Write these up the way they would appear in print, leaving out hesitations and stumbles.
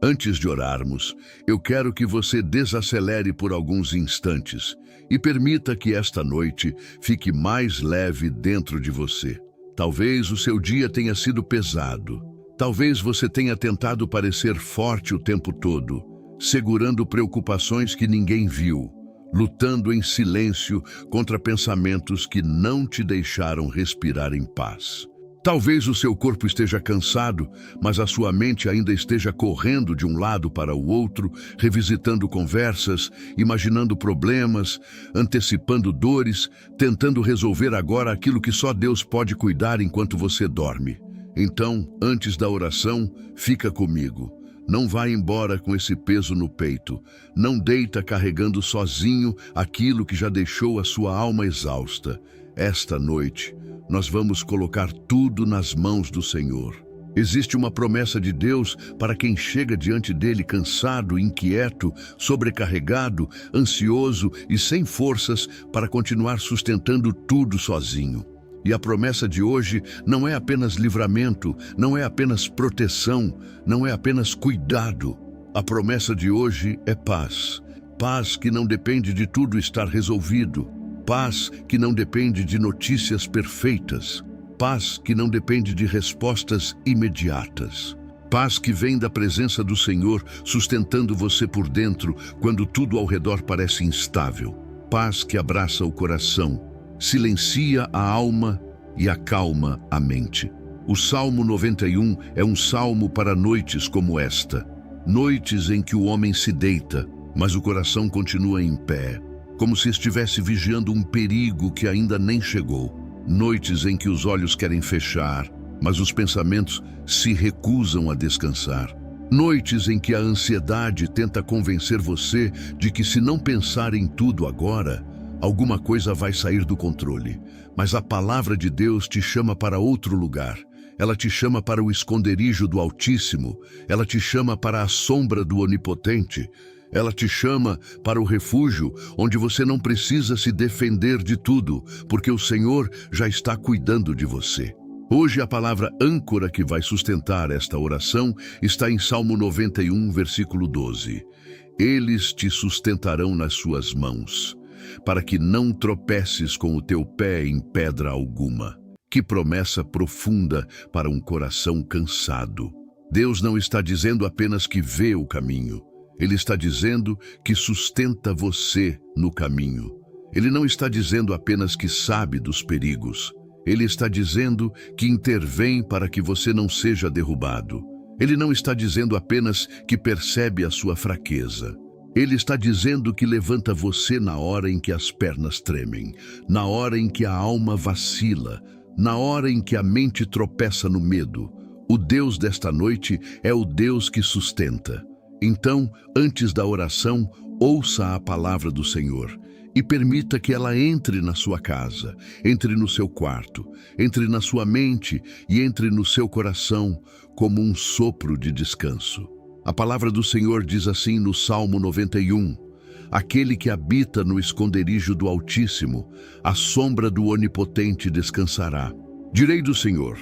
Antes de orarmos, eu quero que você desacelere por alguns instantes e permita que esta noite fique mais leve dentro de você. Talvez o seu dia tenha sido pesado. Talvez você tenha tentado parecer forte o tempo todo, segurando preocupações que ninguém viu, lutando em silêncio contra pensamentos que não te deixaram respirar em paz. Talvez o seu corpo esteja cansado, mas a sua mente ainda esteja correndo de um lado para o outro, revisitando conversas, imaginando problemas, antecipando dores, tentando resolver agora aquilo que só Deus pode cuidar enquanto você dorme. Então, antes da oração, fica comigo. Não vá embora com esse peso no peito. Não deita carregando sozinho aquilo que já deixou a sua alma exausta. Esta noite, nós vamos colocar tudo nas mãos do Senhor. Existe uma promessa de Deus para quem chega diante dele cansado, inquieto, sobrecarregado, ansioso e sem forças para continuar sustentando tudo sozinho. E a promessa de hoje não é apenas livramento, não é apenas proteção, não é apenas cuidado. A promessa de hoje é paz. Paz que não depende de tudo estar resolvido. Paz que não depende de notícias perfeitas. Paz que não depende de respostas imediatas. Paz que vem da presença do Senhor, sustentando você por dentro quando tudo ao redor parece instável. Paz que abraça o coração, silencia a alma e acalma a mente. O Salmo 91 é um salmo para noites como esta. Noites em que o homem se deita, mas o coração continua em pé, como se estivesse vigiando um perigo que ainda nem chegou. Noites em que os olhos querem fechar, mas os pensamentos se recusam a descansar. Noites em que a ansiedade tenta convencer você de que se não pensar em tudo agora, alguma coisa vai sair do controle. Mas a palavra de Deus te chama para outro lugar. Ela te chama para o esconderijo do Altíssimo. Ela te chama para a sombra do Onipotente. Ela te chama para o refúgio, onde você não precisa se defender de tudo, porque o Senhor já está cuidando de você. Hoje a palavra âncora que vai sustentar esta oração está em Salmo 91, versículo 12. Eles te sustentarão nas suas mãos, para que não tropeces com o teu pé em pedra alguma. Que promessa profunda para um coração cansado. Deus não está dizendo apenas que vê o caminho. Ele está dizendo que sustenta você no caminho. Ele não está dizendo apenas que sabe dos perigos. Ele está dizendo que intervém para que você não seja derrubado. Ele não está dizendo apenas que percebe a sua fraqueza. Ele está dizendo que levanta você na hora em que as pernas tremem, na hora em que a alma vacila, na hora em que a mente tropeça no medo. O Deus desta noite é o Deus que sustenta. Então, antes da oração, ouça a palavra do Senhor e permita que ela entre na sua casa, entre no seu quarto, entre na sua mente e entre no seu coração como um sopro de descanso. A palavra do Senhor diz assim no Salmo 91, aquele que habita no esconderijo do Altíssimo, à sombra do Onipotente descansará. Direi do Senhor,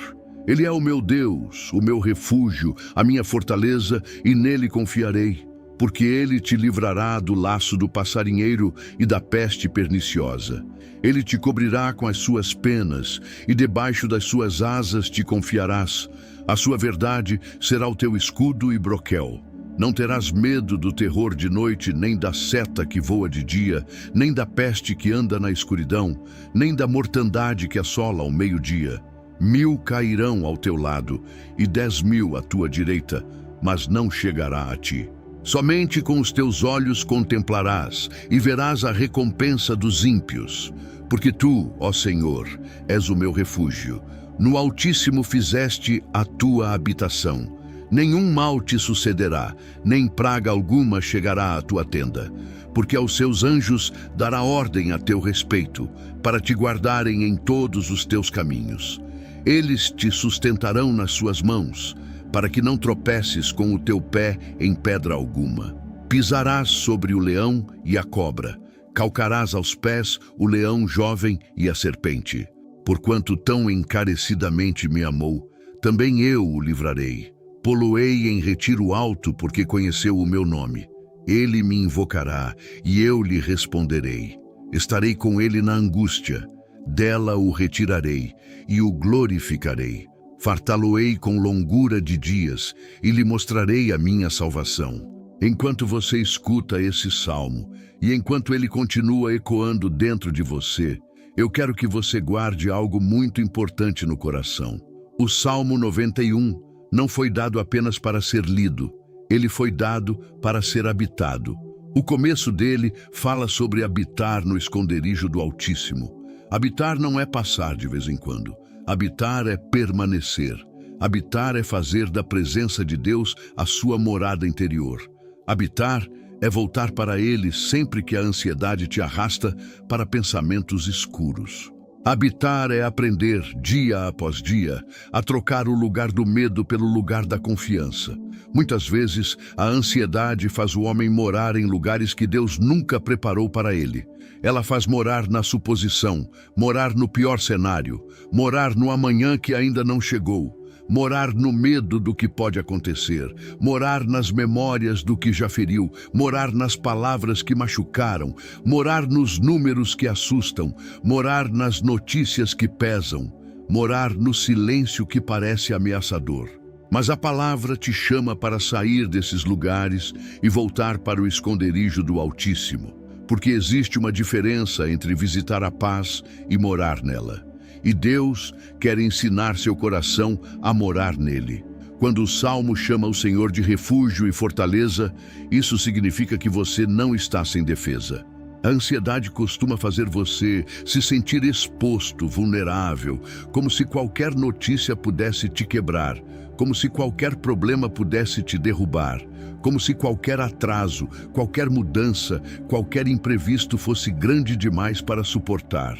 Ele é o meu Deus, o meu refúgio, a minha fortaleza, e nele confiarei, porque Ele te livrará do laço do passarinheiro e da peste perniciosa. Ele te cobrirá com as suas penas, e debaixo das suas asas te confiarás. A sua verdade será o teu escudo e broquel. Não terás medo do terror de noite, nem da seta que voa de dia, nem da peste que anda na escuridão, nem da mortandade que assola ao meio-dia. 1000 cairão ao teu lado e 10.000 à tua direita, mas não chegará a ti. Somente com os teus olhos contemplarás e verás a recompensa dos ímpios. Porque tu, ó Senhor, és o meu refúgio. No Altíssimo fizeste a tua habitação. Nenhum mal te sucederá, nem praga alguma chegará à tua tenda. Porque aos seus anjos dará ordem a teu respeito, para te guardarem em todos os teus caminhos. Eles te sustentarão nas suas mãos, para que não tropeces com o teu pé em pedra alguma. Pisarás sobre o leão e a cobra, calcarás aos pés o leão jovem e a serpente. Porquanto tão encarecidamente me amou, também eu o livrarei. Pô-lo-ei em retiro alto, porque conheceu o meu nome. Ele me invocará, e eu lhe responderei. Estarei com ele na angústia, dela o retirarei, e o glorificarei. Fartá-lo-ei com longura de dias, e lhe mostrarei a minha salvação. Enquanto você escuta esse salmo, e enquanto ele continua ecoando dentro de você, eu quero que você guarde algo muito importante no coração. O Salmo 91 não foi dado apenas para ser lido, ele foi dado para ser habitado. O começo dele fala sobre habitar no esconderijo do Altíssimo. Habitar não é passar de vez em quando. Habitar é permanecer. Habitar é fazer da presença de Deus a sua morada interior. Habitar é voltar para Ele sempre que a ansiedade te arrasta para pensamentos escuros. Habitar é aprender, dia após dia, a trocar o lugar do medo pelo lugar da confiança. Muitas vezes, a ansiedade faz o homem morar em lugares que Deus nunca preparou para ele. Ela faz morar na suposição, morar no pior cenário, morar no amanhã que ainda não chegou, morar no medo do que pode acontecer, morar nas memórias do que já feriu, morar nas palavras que machucaram, morar nos números que assustam, morar nas notícias que pesam, morar no silêncio que parece ameaçador. Mas a palavra te chama para sair desses lugares e voltar para o esconderijo do Altíssimo, porque existe uma diferença entre visitar a paz e morar nela. E Deus quer ensinar seu coração a morar nele. Quando o Salmo chama o Senhor de refúgio e fortaleza, isso significa que você não está sem defesa. A ansiedade costuma fazer você se sentir exposto, vulnerável, como se qualquer notícia pudesse te quebrar, como se qualquer problema pudesse te derrubar, como se qualquer atraso, qualquer mudança, qualquer imprevisto fosse grande demais para suportar.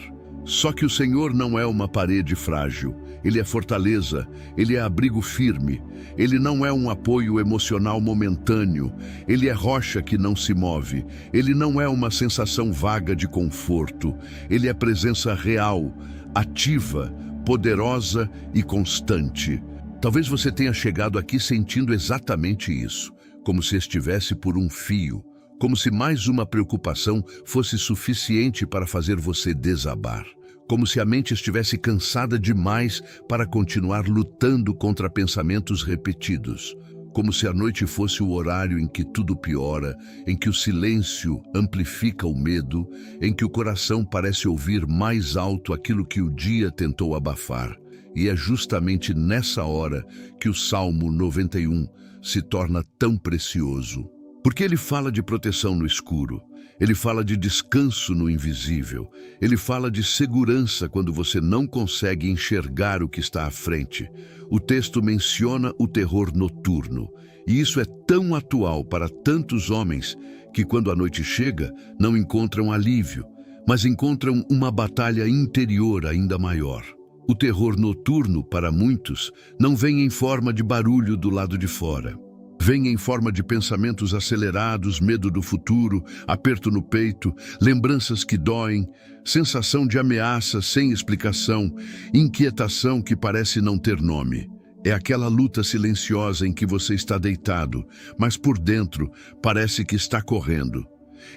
Só que o Senhor não é uma parede frágil, Ele é fortaleza, Ele é abrigo firme, Ele não é um apoio emocional momentâneo, Ele é rocha que não se move, Ele não é uma sensação vaga de conforto, Ele é presença real, ativa, poderosa e constante. Talvez você tenha chegado aqui sentindo exatamente isso, como se estivesse por um fio, como se mais uma preocupação fosse suficiente para fazer você desabar. Como se a mente estivesse cansada demais para continuar lutando contra pensamentos repetidos. Como se a noite fosse o horário em que tudo piora, em que o silêncio amplifica o medo, em que o coração parece ouvir mais alto aquilo que o dia tentou abafar. E é justamente nessa hora que o Salmo 91 se torna tão precioso. Porque ele fala de proteção no escuro, ele fala de descanso no invisível, ele fala de segurança quando você não consegue enxergar o que está à frente. O texto menciona o terror noturno, e isso é tão atual para tantos homens que quando a noite chega, não encontram alívio, mas encontram uma batalha interior ainda maior. O terror noturno, para muitos, não vem em forma de barulho do lado de fora. Vem em forma de pensamentos acelerados, medo do futuro, aperto no peito, lembranças que doem, sensação de ameaça sem explicação, inquietação que parece não ter nome. É aquela luta silenciosa em que você está deitado, mas por dentro parece que está correndo.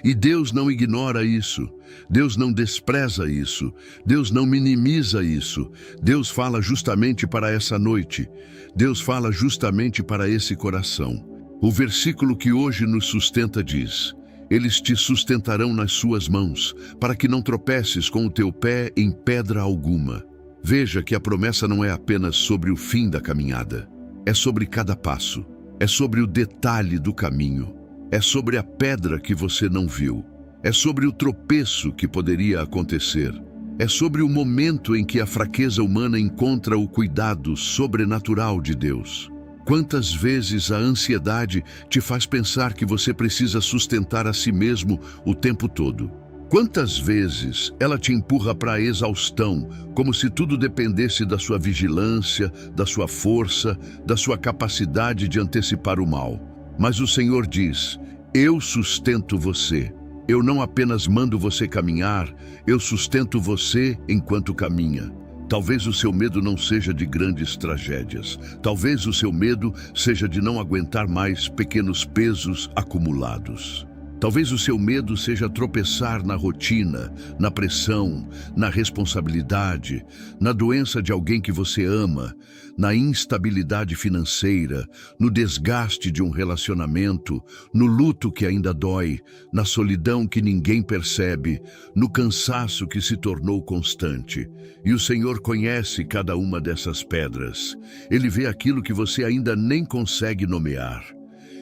E Deus não ignora isso, Deus não despreza isso, Deus não minimiza isso. Deus fala justamente para essa noite, Deus fala justamente para esse coração. O versículo que hoje nos sustenta diz: eles te sustentarão nas suas mãos, para que não tropeces com o teu pé em pedra alguma. Veja que a promessa não é apenas sobre o fim da caminhada, é sobre cada passo, é sobre o detalhe do caminho. É sobre a pedra que você não viu. É sobre o tropeço que poderia acontecer. É sobre o momento em que a fraqueza humana encontra o cuidado sobrenatural de Deus. Quantas vezes a ansiedade te faz pensar que você precisa sustentar a si mesmo o tempo todo? Quantas vezes ela te empurra para a exaustão, como se tudo dependesse da sua vigilância, da sua força, da sua capacidade de antecipar o mal? Mas o Senhor diz: eu sustento você. Eu não apenas mando você caminhar, eu sustento você enquanto caminha. Talvez o seu medo não seja de grandes tragédias. Talvez o seu medo seja de não aguentar mais pequenos pesos acumulados. Talvez o seu medo seja tropeçar na rotina, na pressão, na responsabilidade, na doença de alguém que você ama, na instabilidade financeira, no desgaste de um relacionamento, no luto que ainda dói, na solidão que ninguém percebe, no cansaço que se tornou constante. E o Senhor conhece cada uma dessas pedras. Ele vê aquilo que você ainda nem consegue nomear.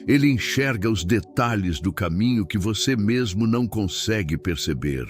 Ele enxerga os detalhes do caminho que você mesmo não consegue perceber.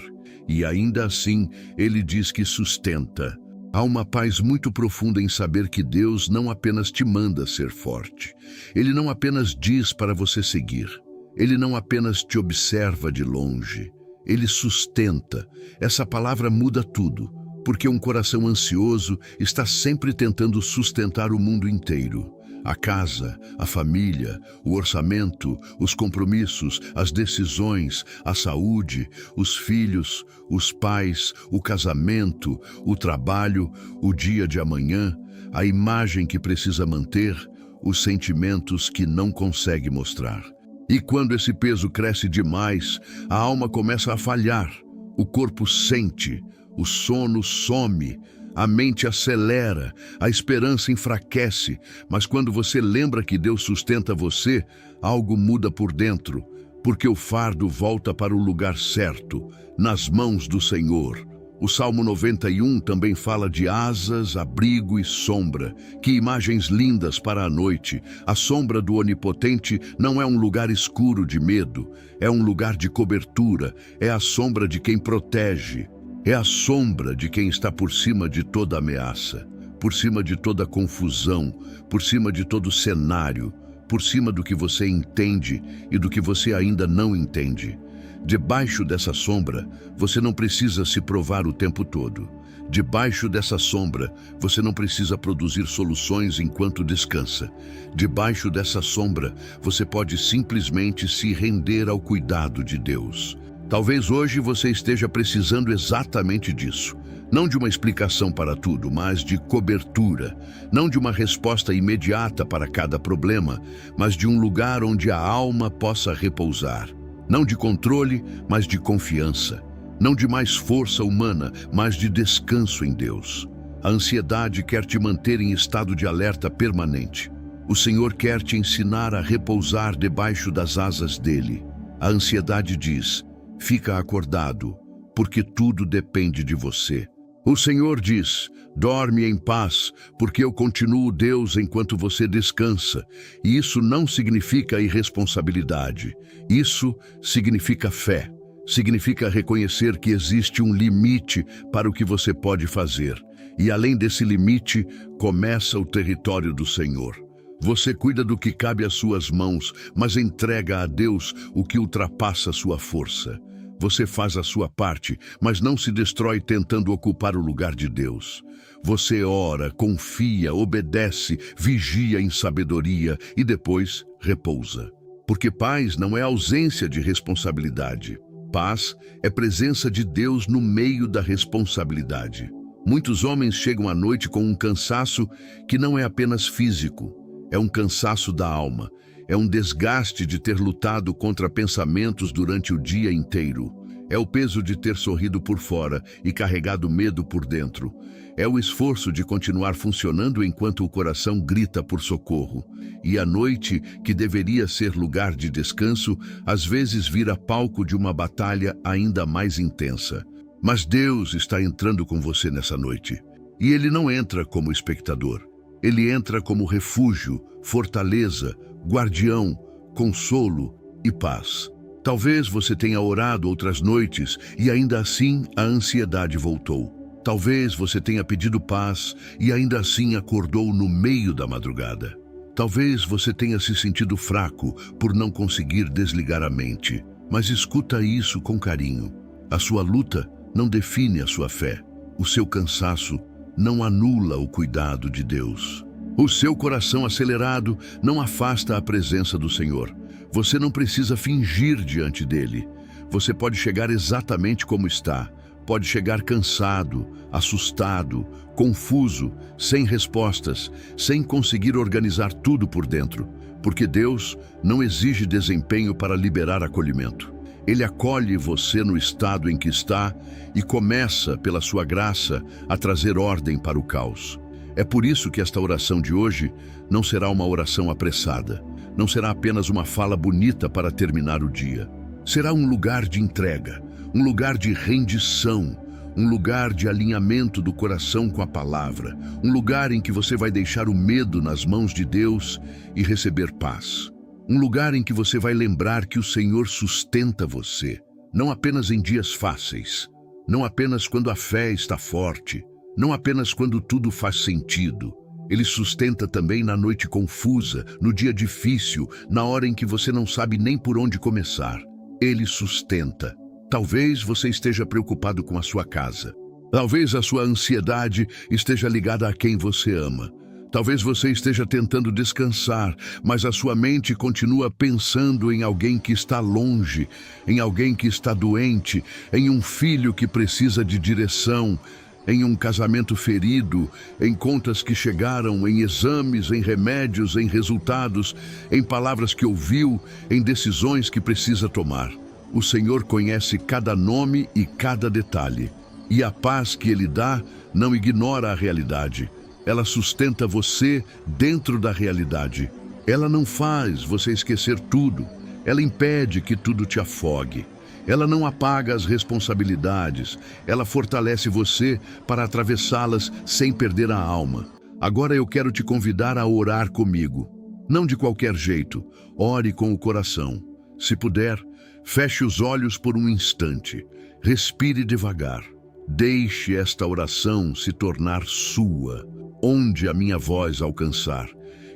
E ainda assim, ele diz que sustenta. Há uma paz muito profunda em saber que Deus não apenas te manda ser forte. Ele não apenas diz para você seguir. Ele não apenas te observa de longe. Ele sustenta. Essa palavra muda tudo, porque um coração ansioso está sempre tentando sustentar o mundo inteiro. A casa, a família, o orçamento, os compromissos, as decisões, a saúde, os filhos, os pais, o casamento, o trabalho, o dia de amanhã, a imagem que precisa manter, os sentimentos que não consegue mostrar. E quando esse peso cresce demais, a alma começa a falhar, o corpo sente, o sono some, a mente acelera, a esperança enfraquece, mas quando você lembra que Deus sustenta você, algo muda por dentro, porque o fardo volta para o lugar certo, nas mãos do Senhor. O Salmo 91 também fala de asas, abrigo e sombra. Que imagens lindas para a noite! A sombra do Onipotente não é um lugar escuro de medo, é um lugar de cobertura, é a sombra de quem protege. É a sombra de quem está por cima de toda ameaça, por cima de toda confusão, por cima de todo cenário, por cima do que você entende e do que você ainda não entende. Debaixo dessa sombra, você não precisa se provar o tempo todo. Debaixo dessa sombra, você não precisa produzir soluções enquanto descansa. Debaixo dessa sombra, você pode simplesmente se render ao cuidado de Deus. Talvez hoje você esteja precisando exatamente disso. Não de uma explicação para tudo, mas de cobertura. Não de uma resposta imediata para cada problema, mas de um lugar onde a alma possa repousar. Não de controle, mas de confiança. Não de mais força humana, mas de descanso em Deus. A ansiedade quer te manter em estado de alerta permanente. O Senhor quer te ensinar a repousar debaixo das asas dele. A ansiedade diz: fica acordado, porque tudo depende de você. O Senhor diz: dorme em paz, porque eu continuo Deus enquanto você descansa. E isso não significa irresponsabilidade. Isso significa fé. Significa reconhecer que existe um limite para o que você pode fazer. E além desse limite, começa o território do Senhor. Você cuida do que cabe às suas mãos, mas entrega a Deus o que ultrapassa sua força. Você faz a sua parte, mas não se destrói tentando ocupar o lugar de Deus. Você ora, confia, obedece, vigia em sabedoria e depois repousa. Porque paz não é ausência de responsabilidade. Paz é presença de Deus no meio da responsabilidade. Muitos homens chegam à noite com um cansaço que não é apenas físico, é um cansaço da alma. É um desgaste de ter lutado contra pensamentos durante o dia inteiro. É o peso de ter sorrido por fora e carregado medo por dentro. É o esforço de continuar funcionando enquanto o coração grita por socorro. E a noite, que deveria ser lugar de descanso, às vezes vira palco de uma batalha ainda mais intensa. Mas Deus está entrando com você nessa noite. E Ele não entra como espectador. Ele entra como refúgio, fortaleza, guardião, consolo e paz. Talvez você tenha orado outras noites e ainda assim a ansiedade voltou. Talvez você tenha pedido paz e ainda assim acordou no meio da madrugada. Talvez você tenha se sentido fraco por não conseguir desligar a mente. Mas escuta isso com carinho. A sua luta não define a sua fé. O seu cansaço não anula o cuidado de Deus. O seu coração acelerado não afasta a presença do Senhor. Você não precisa fingir diante dele. Você pode chegar exatamente como está, pode chegar cansado, assustado, confuso, sem respostas, sem conseguir organizar tudo por dentro, porque Deus não exige desempenho para liberar acolhimento. Ele acolhe você no estado em que está e começa, pela sua graça, a trazer ordem para o caos. É por isso que esta oração de hoje não será uma oração apressada, não será apenas uma fala bonita para terminar o dia. Será um lugar de entrega, um lugar de rendição, um lugar de alinhamento do coração com a palavra, um lugar em que você vai deixar o medo nas mãos de Deus e receber paz. Um lugar em que você vai lembrar que o Senhor sustenta você, não apenas em dias fáceis, não apenas quando a fé está forte, não apenas quando tudo faz sentido. Ele sustenta também na noite confusa, no dia difícil, na hora em que você não sabe nem por onde começar. Ele sustenta. Talvez você esteja preocupado com a sua casa. Talvez a sua ansiedade esteja ligada a quem você ama. Talvez você esteja tentando descansar, mas a sua mente continua pensando em alguém que está longe, em alguém que está doente, em um filho que precisa de direção, em um casamento ferido, em contas que chegaram, em exames, em remédios, em resultados, em palavras que ouviu, em decisões que precisa tomar. O Senhor conhece cada nome e cada detalhe, e a paz que Ele dá não ignora a realidade. Ela sustenta você dentro da realidade. Ela não faz você esquecer tudo. Ela impede que tudo te afogue. Ela não apaga as responsabilidades. Ela fortalece você para atravessá-las sem perder a alma. Agora eu quero te convidar a orar comigo. Não de qualquer jeito. Ore com o coração. Se puder, feche os olhos por um instante. Respire devagar. Deixe esta oração se tornar sua. Onde a minha voz alcançar,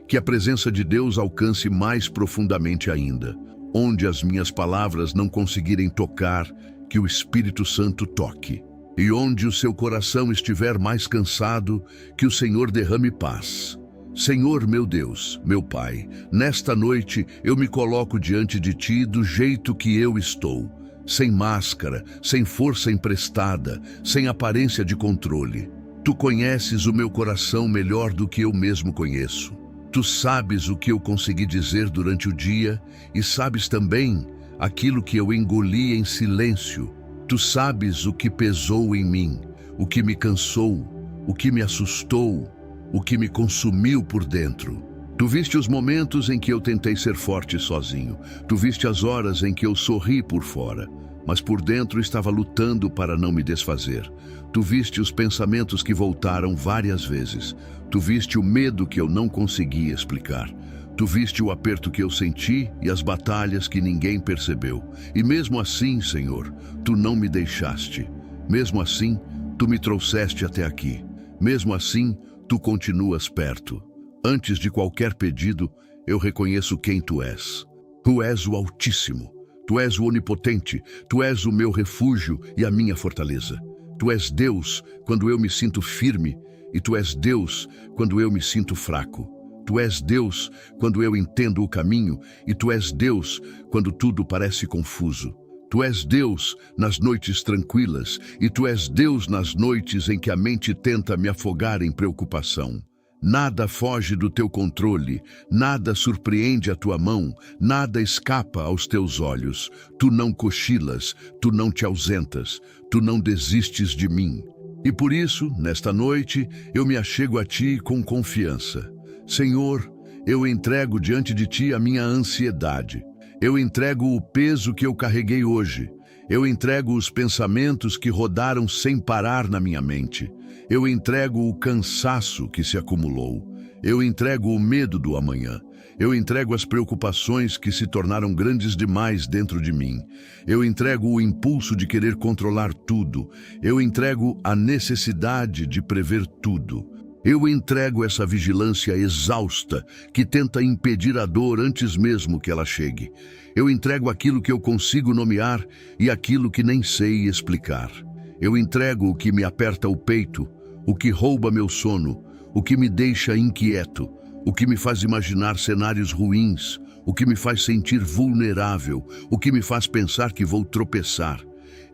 que a presença de Deus alcance mais profundamente ainda. Onde as minhas palavras não conseguirem tocar, que o Espírito Santo toque. E onde o seu coração estiver mais cansado, que o Senhor derrame paz. Senhor meu Deus, meu Pai, nesta noite eu me coloco diante de Ti do jeito que eu estou, sem máscara, sem força emprestada, sem aparência de controle. Tu conheces o meu coração melhor do que eu mesmo conheço. Tu sabes o que eu consegui dizer durante o dia e sabes também aquilo que eu engoli em silêncio. Tu sabes o que pesou em mim, o que me cansou, o que me assustou, o que me consumiu por dentro. Tu viste os momentos em que eu tentei ser forte sozinho. Tu viste as horas em que eu sorri por fora, mas por dentro estava lutando para não me desfazer. Tu viste os pensamentos que voltaram várias vezes. Tu viste o medo que eu não conseguia explicar. Tu viste o aperto que eu senti e as batalhas que ninguém percebeu. E mesmo assim, Senhor, Tu não me deixaste. Mesmo assim, Tu me trouxeste até aqui. Mesmo assim, Tu continuas perto. Antes de qualquer pedido, eu reconheço quem Tu és. Tu és o Altíssimo. Tu és o Onipotente. Tu és o meu refúgio e a minha fortaleza. Tu és Deus quando eu me sinto firme e Tu és Deus quando eu me sinto fraco. Tu és Deus quando eu entendo o caminho e Tu és Deus quando tudo parece confuso. Tu és Deus nas noites tranquilas e Tu és Deus nas noites em que a mente tenta me afogar em preocupação. Nada foge do Teu controle, nada surpreende a Tua mão, nada escapa aos Teus olhos. Tu não cochilas, Tu não te ausentas, Tu não desistes de mim. E por isso, nesta noite, eu me achego a Ti com confiança. Senhor, eu entrego diante de Ti a minha ansiedade. Eu entrego o peso que eu carreguei hoje. Eu entrego os pensamentos que rodaram sem parar na minha mente. Eu entrego o cansaço que se acumulou. Eu entrego o medo do amanhã. Eu entrego as preocupações que se tornaram grandes demais dentro de mim. Eu entrego o impulso de querer controlar tudo. Eu entrego a necessidade de prever tudo. Eu entrego essa vigilância exausta que tenta impedir a dor antes mesmo que ela chegue. Eu entrego aquilo que eu consigo nomear e aquilo que nem sei explicar. Eu entrego o que me aperta o peito, o que rouba meu sono, o que me deixa inquieto, o que me faz imaginar cenários ruins, o que me faz sentir vulnerável, o que me faz pensar que vou tropeçar.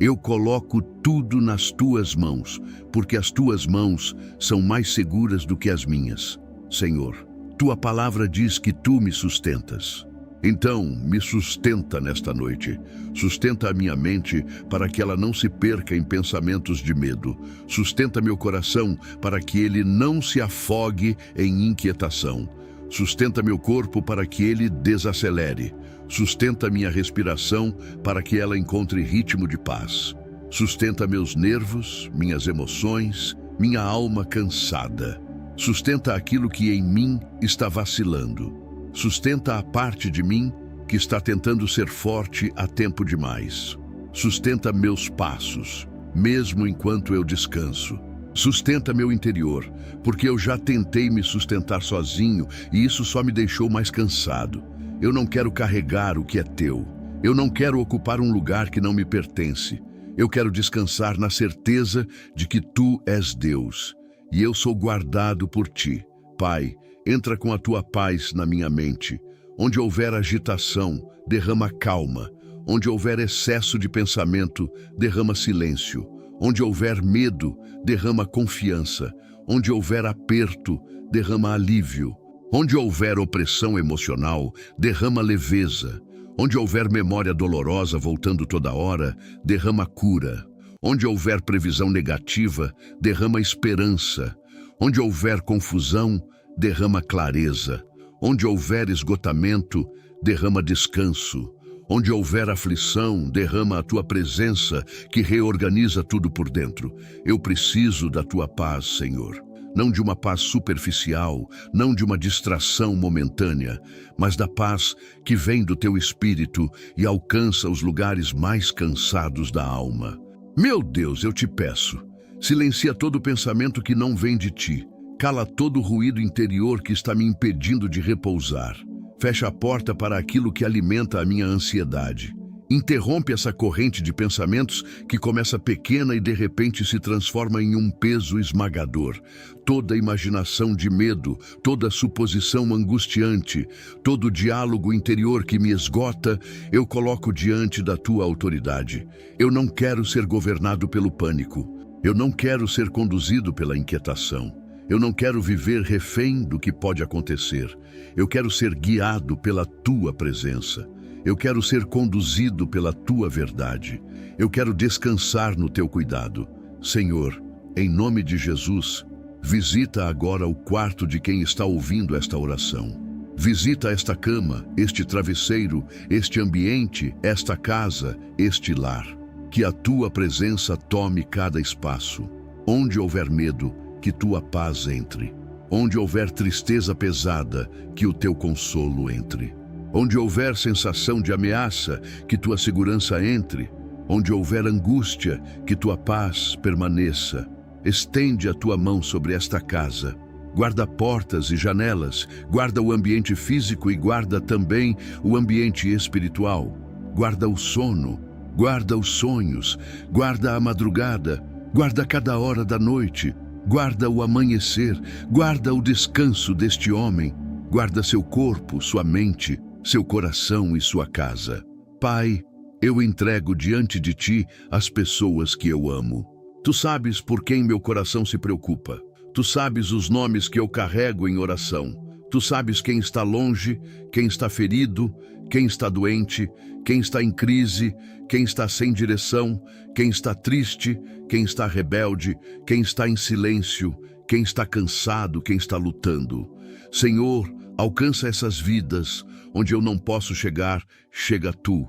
Eu coloco tudo nas tuas mãos, porque as tuas mãos são mais seguras do que as minhas. Senhor, tua palavra diz que tu me sustentas. Então, me sustenta nesta noite. Sustenta a minha mente para que ela não se perca em pensamentos de medo. Sustenta meu coração para que ele não se afogue em inquietação. Sustenta meu corpo para que ele desacelere. Sustenta minha respiração para que ela encontre ritmo de paz. Sustenta meus nervos, minhas emoções, minha alma cansada. Sustenta aquilo que em mim está vacilando. Sustenta a parte de mim que está tentando ser forte há tempo demais. Sustenta meus passos, mesmo enquanto eu descanso. Sustenta meu interior, porque eu já tentei me sustentar sozinho e isso só me deixou mais cansado. Eu não quero carregar o que é teu. Eu não quero ocupar um lugar que não me pertence. Eu quero descansar na certeza de que tu és Deus e eu sou guardado por ti. Pai, entra com a tua paz na minha mente. Onde houver agitação, derrama calma. Onde houver excesso de pensamento, derrama silêncio. Onde houver medo, derrama confiança. Onde houver aperto, derrama alívio. Onde houver opressão emocional, derrama leveza. Onde houver memória dolorosa voltando toda hora, derrama cura. Onde houver previsão negativa, derrama esperança. Onde houver confusão, derrama clareza. Onde houver esgotamento, derrama descanso. Onde houver aflição, derrama a tua presença, que reorganiza tudo por dentro. Eu preciso da tua paz, Senhor. Não de uma paz superficial, não de uma distração momentânea, mas da paz que vem do teu espírito e alcança os lugares mais cansados da alma. Meu Deus, eu te peço, silencia todo pensamento que não vem de ti. Cala todo o ruído interior que está me impedindo de repousar. Fecha a porta para aquilo que alimenta a minha ansiedade. Interrompe essa corrente de pensamentos que começa pequena e de repente se transforma em um peso esmagador. Toda imaginação de medo, toda suposição angustiante, todo diálogo interior que me esgota, eu coloco diante da tua autoridade. Eu não quero ser governado pelo pânico. Eu não quero ser conduzido pela inquietação. Eu não quero viver refém do que pode acontecer. Eu quero ser guiado pela tua presença. Eu quero ser conduzido pela tua verdade. Eu quero descansar no teu cuidado. Senhor, em nome de Jesus, visita agora o quarto de quem está ouvindo esta oração. Visita esta cama, este travesseiro, este ambiente, esta casa, este lar. Que a tua presença tome cada espaço. Onde houver medo, que tua paz entre. Onde houver tristeza pesada, que o teu consolo entre. Onde houver sensação de ameaça, que tua segurança entre. Onde houver angústia, que tua paz permaneça. Estende a tua mão sobre esta casa. Guarda portas e janelas, guarda o ambiente físico e guarda também o ambiente espiritual. Guarda o sono, guarda os sonhos, guarda a madrugada, guarda cada hora da noite. Guarda o amanhecer, guarda o descanso deste homem, guarda seu corpo, sua mente, seu coração e sua casa. Pai, eu entrego diante de ti as pessoas que eu amo. Tu sabes por quem meu coração se preocupa. Tu sabes os nomes que eu carrego em oração. Tu sabes quem está longe, quem está ferido, quem está doente, quem está em crise, quem está sem direção, quem está triste, quem está rebelde, quem está em silêncio, quem está cansado, quem está lutando. Senhor, alcança essas vidas. Onde eu não posso chegar, chega tu.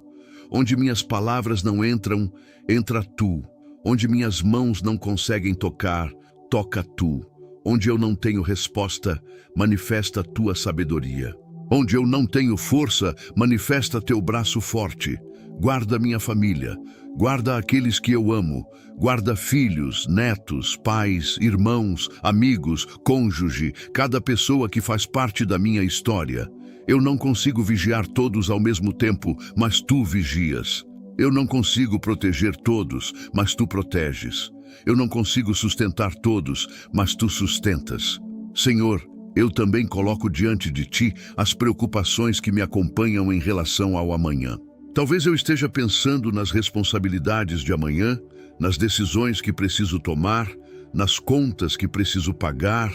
Onde minhas palavras não entram, entra tu. Onde minhas mãos não conseguem tocar, toca tu. Onde eu não tenho resposta, manifesta tua sabedoria. Onde eu não tenho força, manifesta teu braço forte. Guarda minha família, guarda aqueles que eu amo, guarda filhos, netos, pais, irmãos, amigos, cônjuge, cada pessoa que faz parte da minha história. Eu não consigo vigiar todos ao mesmo tempo, mas tu vigias. Eu não consigo proteger todos, mas tu proteges. Eu não consigo sustentar todos, mas tu sustentas. Senhor, eu também coloco diante de ti as preocupações que me acompanham em relação ao amanhã. Talvez eu esteja pensando nas responsabilidades de amanhã, nas decisões que preciso tomar, nas contas que preciso pagar,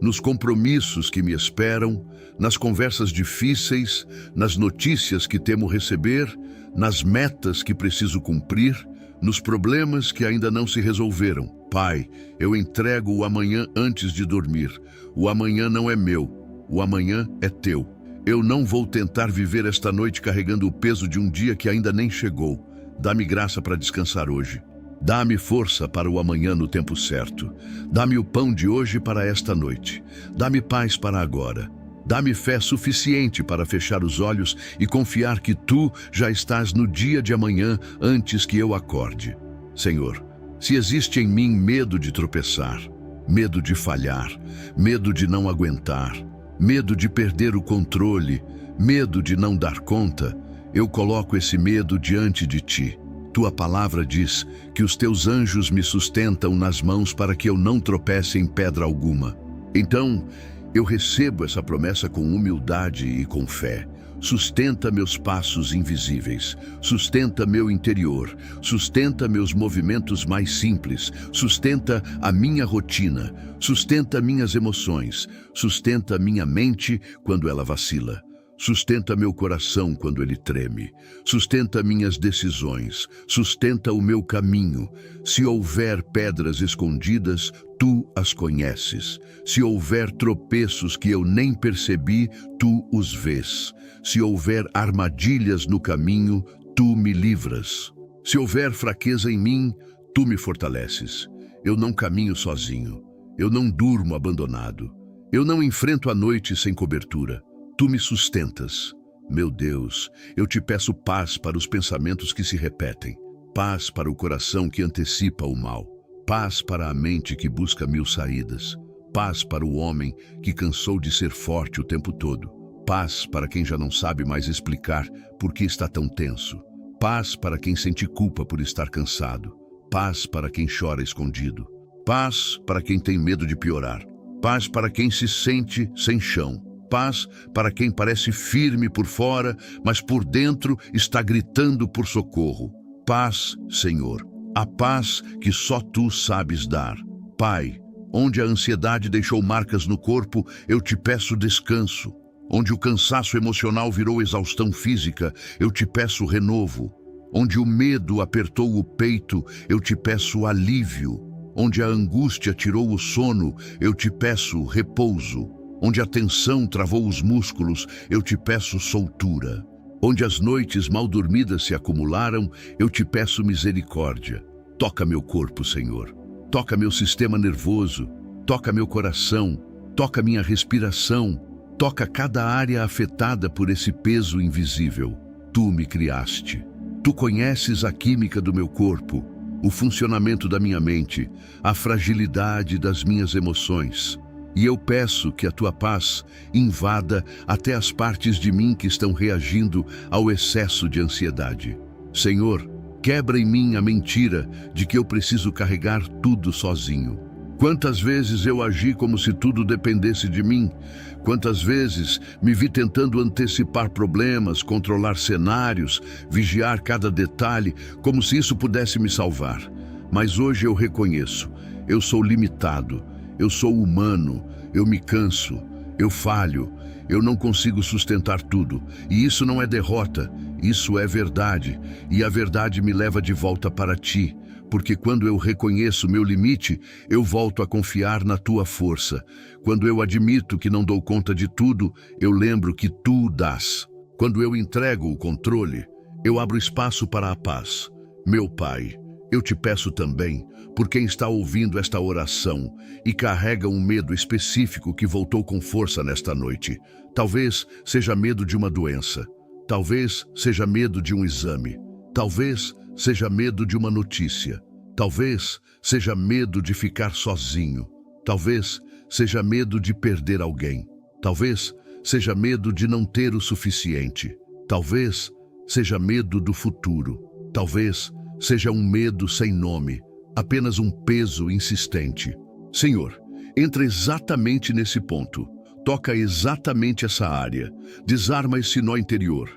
nos compromissos que me esperam, nas conversas difíceis, nas notícias que temo receber, nas metas que preciso cumprir, nos problemas que ainda não se resolveram. Pai, eu entrego o amanhã antes de dormir. O amanhã não é meu, o amanhã é teu. Eu não vou tentar viver esta noite carregando o peso de um dia que ainda nem chegou. Dá-me graça para descansar hoje. Dá-me força para o amanhã no tempo certo. Dá-me o pão de hoje para esta noite. Dá-me paz para agora. Dá-me fé suficiente para fechar os olhos e confiar que Tu já estás no dia de amanhã antes que eu acorde. Senhor, se existe em mim medo de tropeçar, medo de falhar, medo de não aguentar, medo de perder o controle, medo de não dar conta, eu coloco esse medo diante de Ti. Tua palavra diz que os Teus anjos me sustentam nas mãos para que eu não tropece em pedra alguma. Então, eu recebo essa promessa com humildade e com fé. Sustenta meus passos invisíveis, sustenta meu interior, sustenta meus movimentos mais simples, sustenta a minha rotina, sustenta minhas emoções, sustenta minha mente quando ela vacila. Sustenta meu coração quando ele treme. Sustenta minhas decisões. Sustenta o meu caminho. Se houver pedras escondidas, Tu as conheces. Se houver tropeços que eu nem percebi, Tu os vês. Se houver armadilhas no caminho, Tu me livras. Se houver fraqueza em mim, Tu me fortaleces. Eu não caminho sozinho. Eu não durmo abandonado. Eu não enfrento a noite sem cobertura. Tu me sustentas. Meu Deus, eu te peço paz para os pensamentos que se repetem, paz para o coração que antecipa o mal, paz para a mente que busca mil saídas, paz para o homem que cansou de ser forte o tempo todo, paz para quem já não sabe mais explicar por que está tão tenso, paz para quem sente culpa por estar cansado, paz para quem chora escondido, paz para quem tem medo de piorar, paz para quem se sente sem chão, paz para quem parece firme por fora, mas por dentro está gritando por socorro. Paz, Senhor, a paz que só Tu sabes dar. Pai, onde a ansiedade deixou marcas no corpo, eu te peço descanso. Onde o cansaço emocional virou exaustão física, eu te peço renovo. Onde o medo apertou o peito, eu te peço alívio. Onde a angústia tirou o sono, eu te peço repouso. Onde a tensão travou os músculos, eu te peço soltura. Onde as noites mal dormidas se acumularam, eu te peço misericórdia. Toca meu corpo, Senhor. Toca meu sistema nervoso. Toca meu coração. Toca minha respiração. Toca cada área afetada por esse peso invisível. Tu me criaste. Tu conheces a química do meu corpo, o funcionamento da minha mente, a fragilidade das minhas emoções. E eu peço que a Tua paz invada até as partes de mim que estão reagindo ao excesso de ansiedade. Senhor, quebra em mim a mentira de que eu preciso carregar tudo sozinho. Quantas vezes eu agi como se tudo dependesse de mim? Quantas vezes me vi tentando antecipar problemas, controlar cenários, vigiar cada detalhe, como se isso pudesse me salvar. Mas hoje eu reconheço, eu sou limitado. Eu sou humano, eu me canso, eu falho, eu não consigo sustentar tudo. E isso não é derrota, isso é verdade. E a verdade me leva de volta para Ti, porque quando eu reconheço meu limite, eu volto a confiar na Tua força. Quando eu admito que não dou conta de tudo, eu lembro que Tu dás. Quando eu entrego o controle, eu abro espaço para a paz. Meu Pai, eu te peço também, por quem está ouvindo esta oração e carrega um medo específico que voltou com força nesta noite. Talvez seja medo de uma doença. Talvez seja medo de um exame. Talvez seja medo de uma notícia. Talvez seja medo de ficar sozinho. Talvez seja medo de perder alguém. Talvez seja medo de não ter o suficiente. Talvez seja medo do futuro. Talvez seja um medo sem nome, apenas um peso insistente. Senhor, entra exatamente nesse ponto. Toca exatamente essa área. Desarma esse nó interior.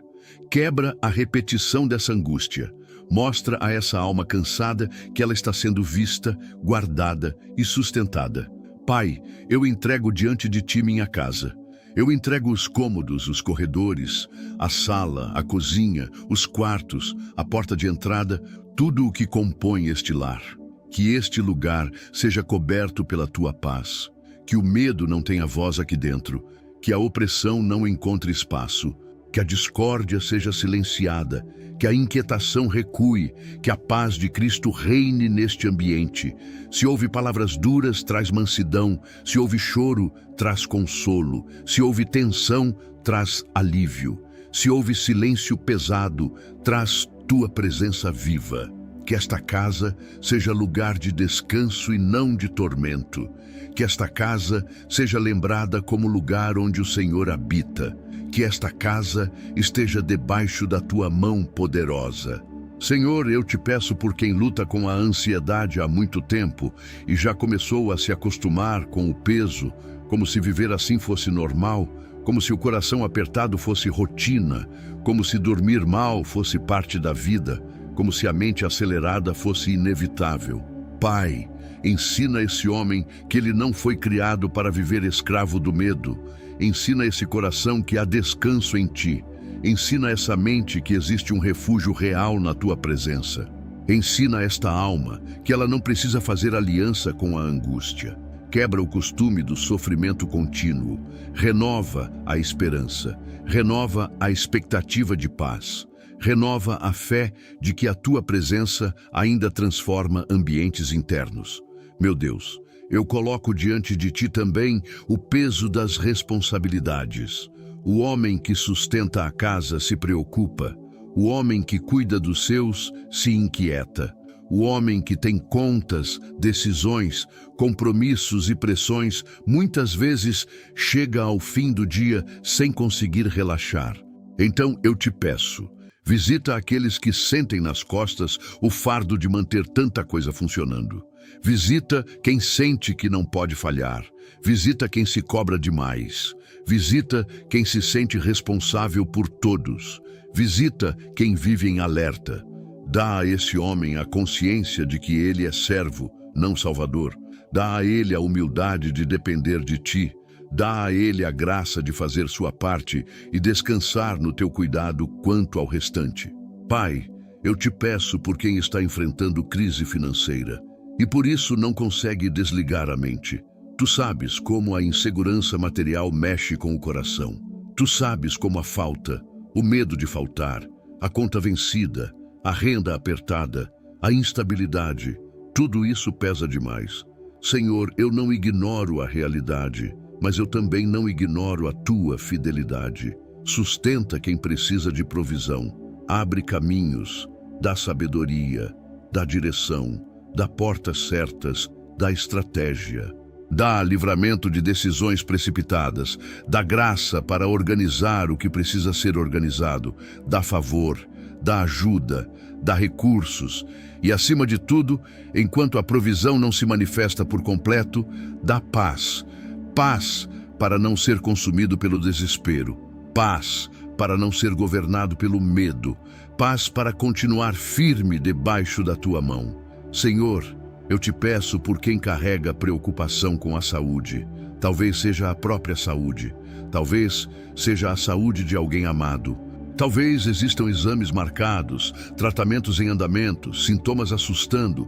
quebra a repetição dessa angústia. Mostra a essa alma cansada que ela está sendo vista, guardada e sustentada. Pai, eu entrego diante de Ti minha casa. Eu entrego os cômodos, os corredores, a sala, a cozinha, os quartos, a porta de entrada, tudo o que compõe este lar. Que este lugar seja coberto pela Tua paz. Que o medo não tenha voz aqui dentro. Que a opressão não encontre espaço. Que a discórdia seja silenciada. Que a inquietação recue. Que a paz de Cristo reine neste ambiente. Se houve palavras duras, traz mansidão. Se houve choro, traz consolo. Se houve tensão, traz alívio. Se houve silêncio pesado, traz Tua presença viva. Que esta casa seja lugar de descanso e não de tormento. Que esta casa seja lembrada como lugar onde o Senhor habita. Que esta casa esteja debaixo da Tua mão poderosa. Senhor, eu te peço por quem luta com a ansiedade há muito tempo e já começou a se acostumar com o peso, como se viver assim fosse normal, como se o coração apertado fosse rotina, como se dormir mal fosse parte da vida, como se a mente acelerada fosse inevitável. Pai, ensina esse homem que ele não foi criado para viver escravo do medo. Ensina esse coração que há descanso em Ti. Ensina essa mente que existe um refúgio real na Tua presença. Ensina esta alma que ela não precisa fazer aliança com a angústia. Quebra o costume do sofrimento contínuo. Renova a esperança. Renova a expectativa de paz. Renova a fé de que a Tua presença ainda transforma ambientes internos. Meu Deus, eu coloco diante de Ti também o peso das responsabilidades. O homem que sustenta a casa se preocupa. O homem que cuida dos seus se inquieta. O homem que tem contas, decisões, compromissos e pressões, muitas vezes chega ao fim do dia sem conseguir relaxar. Então eu te peço, visita aqueles que sentem nas costas o fardo de manter tanta coisa funcionando. Visita quem sente que não pode falhar. Visita quem se cobra demais. Visita quem se sente responsável por todos. Visita quem vive em alerta. Dá a esse homem a consciência de que ele é servo, não salvador. Dá a ele a humildade de depender de Ti. Dá a ele a graça de fazer sua parte e descansar no Teu cuidado quanto ao restante. Pai, eu te peço por quem está enfrentando crise financeira e por isso não consegue desligar a mente. Tu sabes como a insegurança material mexe com o coração. Tu sabes como a falta, o medo de faltar, a conta vencida, a renda apertada, a instabilidade, tudo isso pesa demais. Senhor, eu não ignoro a realidade, mas eu também não ignoro a Tua fidelidade. Sustenta quem precisa de provisão, abre caminhos, dá sabedoria, dá direção, dá portas certas, dá estratégia. Dá livramento de decisões precipitadas, dá graça para organizar o que precisa ser organizado, dá favor, dá ajuda, dá recursos e, acima de tudo, enquanto a provisão não se manifesta por completo, dá paz. Paz para não ser consumido pelo desespero. Paz para não ser governado pelo medo. Paz para continuar firme debaixo da Tua mão. Senhor, eu te peço por quem carrega preocupação com a saúde. Talvez seja a própria saúde. Talvez seja a saúde de alguém amado. Talvez existam exames marcados, tratamentos em andamento, sintomas assustando,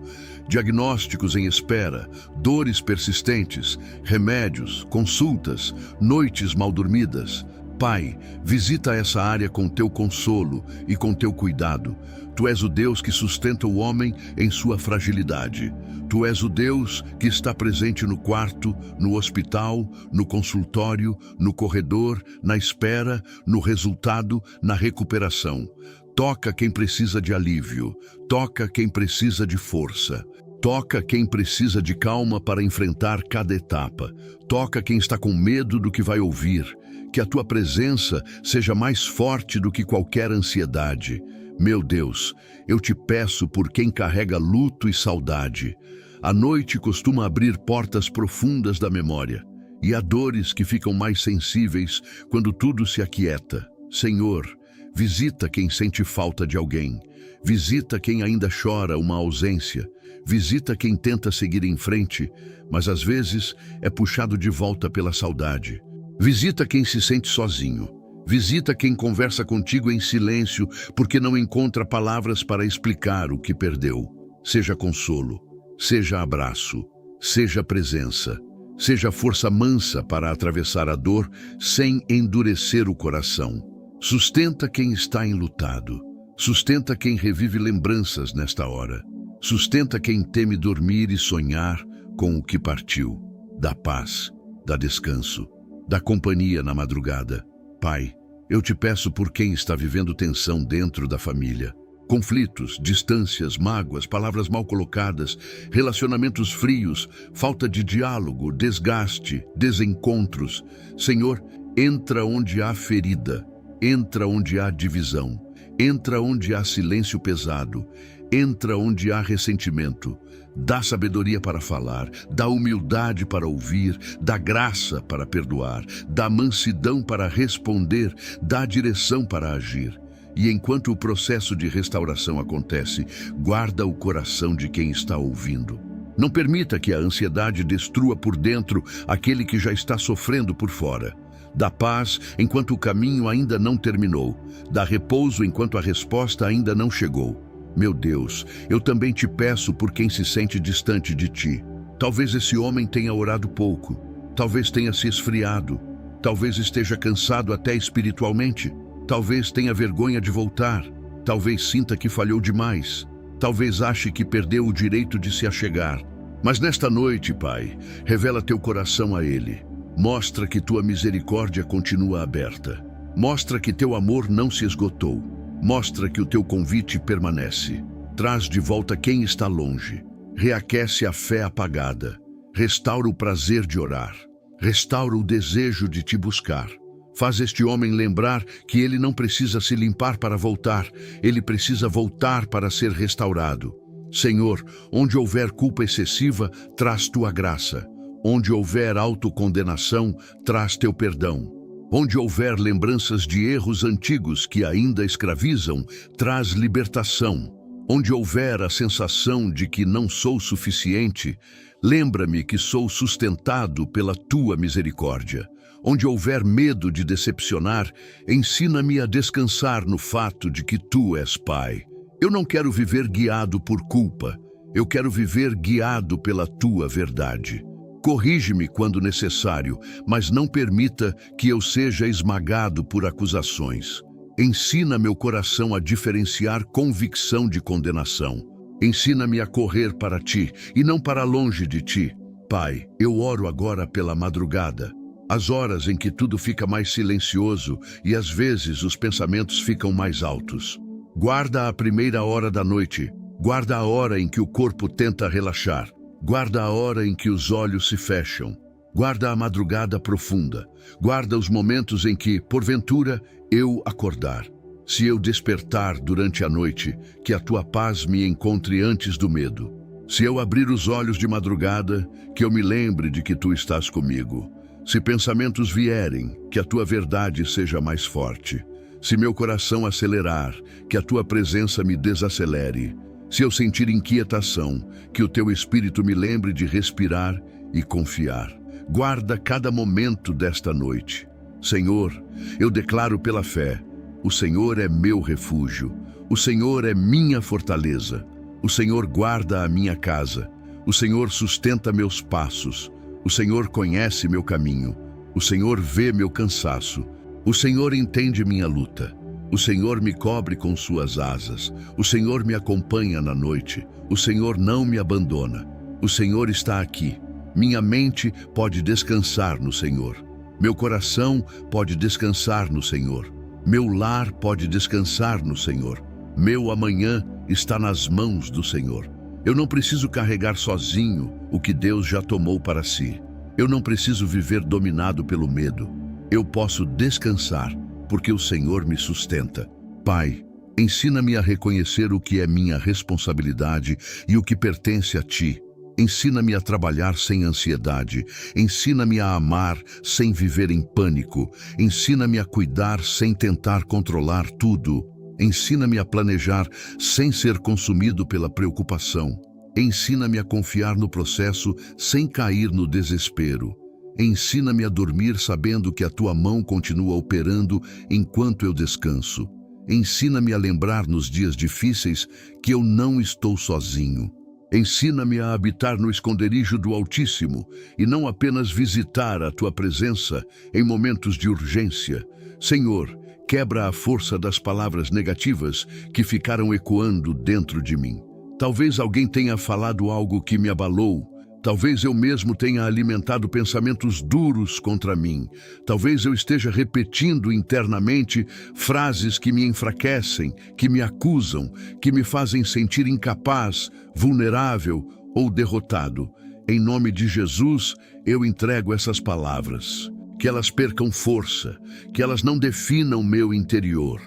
diagnósticos em espera, dores persistentes, remédios, consultas, noites mal dormidas. Pai, visita essa área com Teu consolo e com Teu cuidado. Tu és o Deus que sustenta o homem em sua fragilidade. Tu és o Deus que está presente no quarto, no hospital, no consultório, no corredor, na espera, no resultado, na recuperação. Toca quem precisa de alívio. Toca quem precisa de força. Toca quem precisa de calma para enfrentar cada etapa. Toca quem está com medo do que vai ouvir. Que a Tua presença seja mais forte do que qualquer ansiedade. Meu Deus, eu te peço por quem carrega luto e saudade. A noite costuma abrir portas profundas da memória, e há dores que ficam mais sensíveis quando tudo se aquieta. Senhor, Visita quem sente falta de alguém. Visita quem ainda chora uma ausência. Visita quem tenta seguir em frente, mas às vezes é puxado de volta pela saudade. Visita quem se sente sozinho. Visita quem conversa contigo em silêncio porque não encontra palavras para explicar o que perdeu. Seja consolo, seja abraço, seja presença, seja força mansa para atravessar a dor sem endurecer o coração. Sustenta quem está enlutado. Sustenta quem revive lembranças nesta hora. Sustenta quem teme dormir e sonhar com o que partiu. Dá paz, dá descanso, dá companhia na madrugada. Pai, eu te peço por quem está vivendo tensão dentro da família. Conflitos, distâncias, mágoas, palavras mal colocadas, relacionamentos frios, falta de diálogo, desgaste, desencontros. Senhor, entra onde há ferida, entra onde há divisão, entra onde há silêncio pesado, entra onde há ressentimento. Dá sabedoria para falar, dá humildade para ouvir, dá graça para perdoar, dá mansidão para responder, dá direção para agir. E enquanto o processo de restauração acontece, guarda o coração de quem está ouvindo. Não permita que a ansiedade destrua por dentro aquele que já está sofrendo por fora. Dá paz enquanto o caminho ainda não terminou. Dá repouso enquanto a resposta ainda não chegou. Meu Deus, eu também te peço por quem se sente distante de ti. Talvez esse homem tenha orado pouco. Talvez tenha se esfriado. Talvez esteja cansado até espiritualmente. Talvez tenha vergonha de voltar. Talvez sinta que falhou demais. Talvez ache que perdeu o direito de se achegar. Mas nesta noite, Pai, revela teu coração a ele. Mostra que tua misericórdia continua aberta. Mostra que teu amor não se esgotou. Mostra que o teu convite permanece. Traz de volta quem está longe. Reaquece a fé apagada. Restaura o prazer de orar. Restaura o desejo de te buscar. Faz este homem lembrar que ele não precisa se limpar para voltar. Ele precisa voltar para ser restaurado. Senhor, onde houver culpa excessiva, traz tua graça. Onde houver autocondenação, traz teu perdão. Onde houver lembranças de erros antigos que ainda escravizam, traz libertação. Onde houver a sensação de que não sou suficiente, lembra-me que sou sustentado pela tua misericórdia. Onde houver medo de decepcionar, ensina-me a descansar no fato de que tu és Pai. Eu não quero viver guiado por culpa, eu quero viver guiado pela tua verdade. Corrige-me quando necessário, mas não permita que eu seja esmagado por acusações. Ensina meu coração a diferenciar convicção de condenação. Ensina-me a correr para ti e não para longe de ti. Pai, eu oro agora pela madrugada, as horas em que tudo fica mais silencioso e às vezes os pensamentos ficam mais altos. Guarda a primeira hora da noite, guarda a hora em que o corpo tenta relaxar. Guarda a hora em que os olhos se fecham. Guarda a madrugada profunda. Guarda os momentos em que, porventura, eu acordar. Se eu despertar durante a noite, que a tua paz me encontre antes do medo. Se eu abrir os olhos de madrugada, que eu me lembre de que tu estás comigo. Se pensamentos vierem, que a tua verdade seja mais forte. Se meu coração acelerar, que a tua presença me desacelere. Se eu sentir inquietação, que o teu Espírito me lembre de respirar e confiar. Guarda cada momento desta noite. Senhor, eu declaro pela fé, o Senhor é meu refúgio, o Senhor é minha fortaleza, o Senhor guarda a minha casa, o Senhor sustenta meus passos, o Senhor conhece meu caminho, o Senhor vê meu cansaço, o Senhor entende minha luta. O Senhor me cobre com suas asas. O Senhor me acompanha na noite. O Senhor não me abandona. O Senhor está aqui. Minha mente pode descansar no Senhor. Meu coração pode descansar no Senhor. Meu lar pode descansar no Senhor. Meu amanhã está nas mãos do Senhor. Eu não preciso carregar sozinho o que Deus já tomou para si. Eu não preciso viver dominado pelo medo. Eu posso descansar porque o Senhor me sustenta. Pai, ensina-me a reconhecer o que é minha responsabilidade e o que pertence a Ti. Ensina-me a trabalhar sem ansiedade. Ensina-me a amar sem viver em pânico. Ensina-me a cuidar sem tentar controlar tudo. Ensina-me a planejar sem ser consumido pela preocupação. Ensina-me a confiar no processo sem cair no desespero. Ensina-me a dormir sabendo que a tua mão continua operando enquanto eu descanso. Ensina-me a lembrar nos dias difíceis que eu não estou sozinho. Ensina-me a habitar no esconderijo do Altíssimo e não apenas visitar a tua presença em momentos de urgência. Senhor, quebra a força das palavras negativas que ficaram ecoando dentro de mim. Talvez alguém tenha falado algo que me abalou. Talvez eu mesmo tenha alimentado pensamentos duros contra mim. Talvez eu esteja repetindo internamente frases que me enfraquecem, que me acusam, que me fazem sentir incapaz, vulnerável ou derrotado. Em nome de Jesus, eu entrego essas palavras. Que elas percam força, que elas não definam meu interior,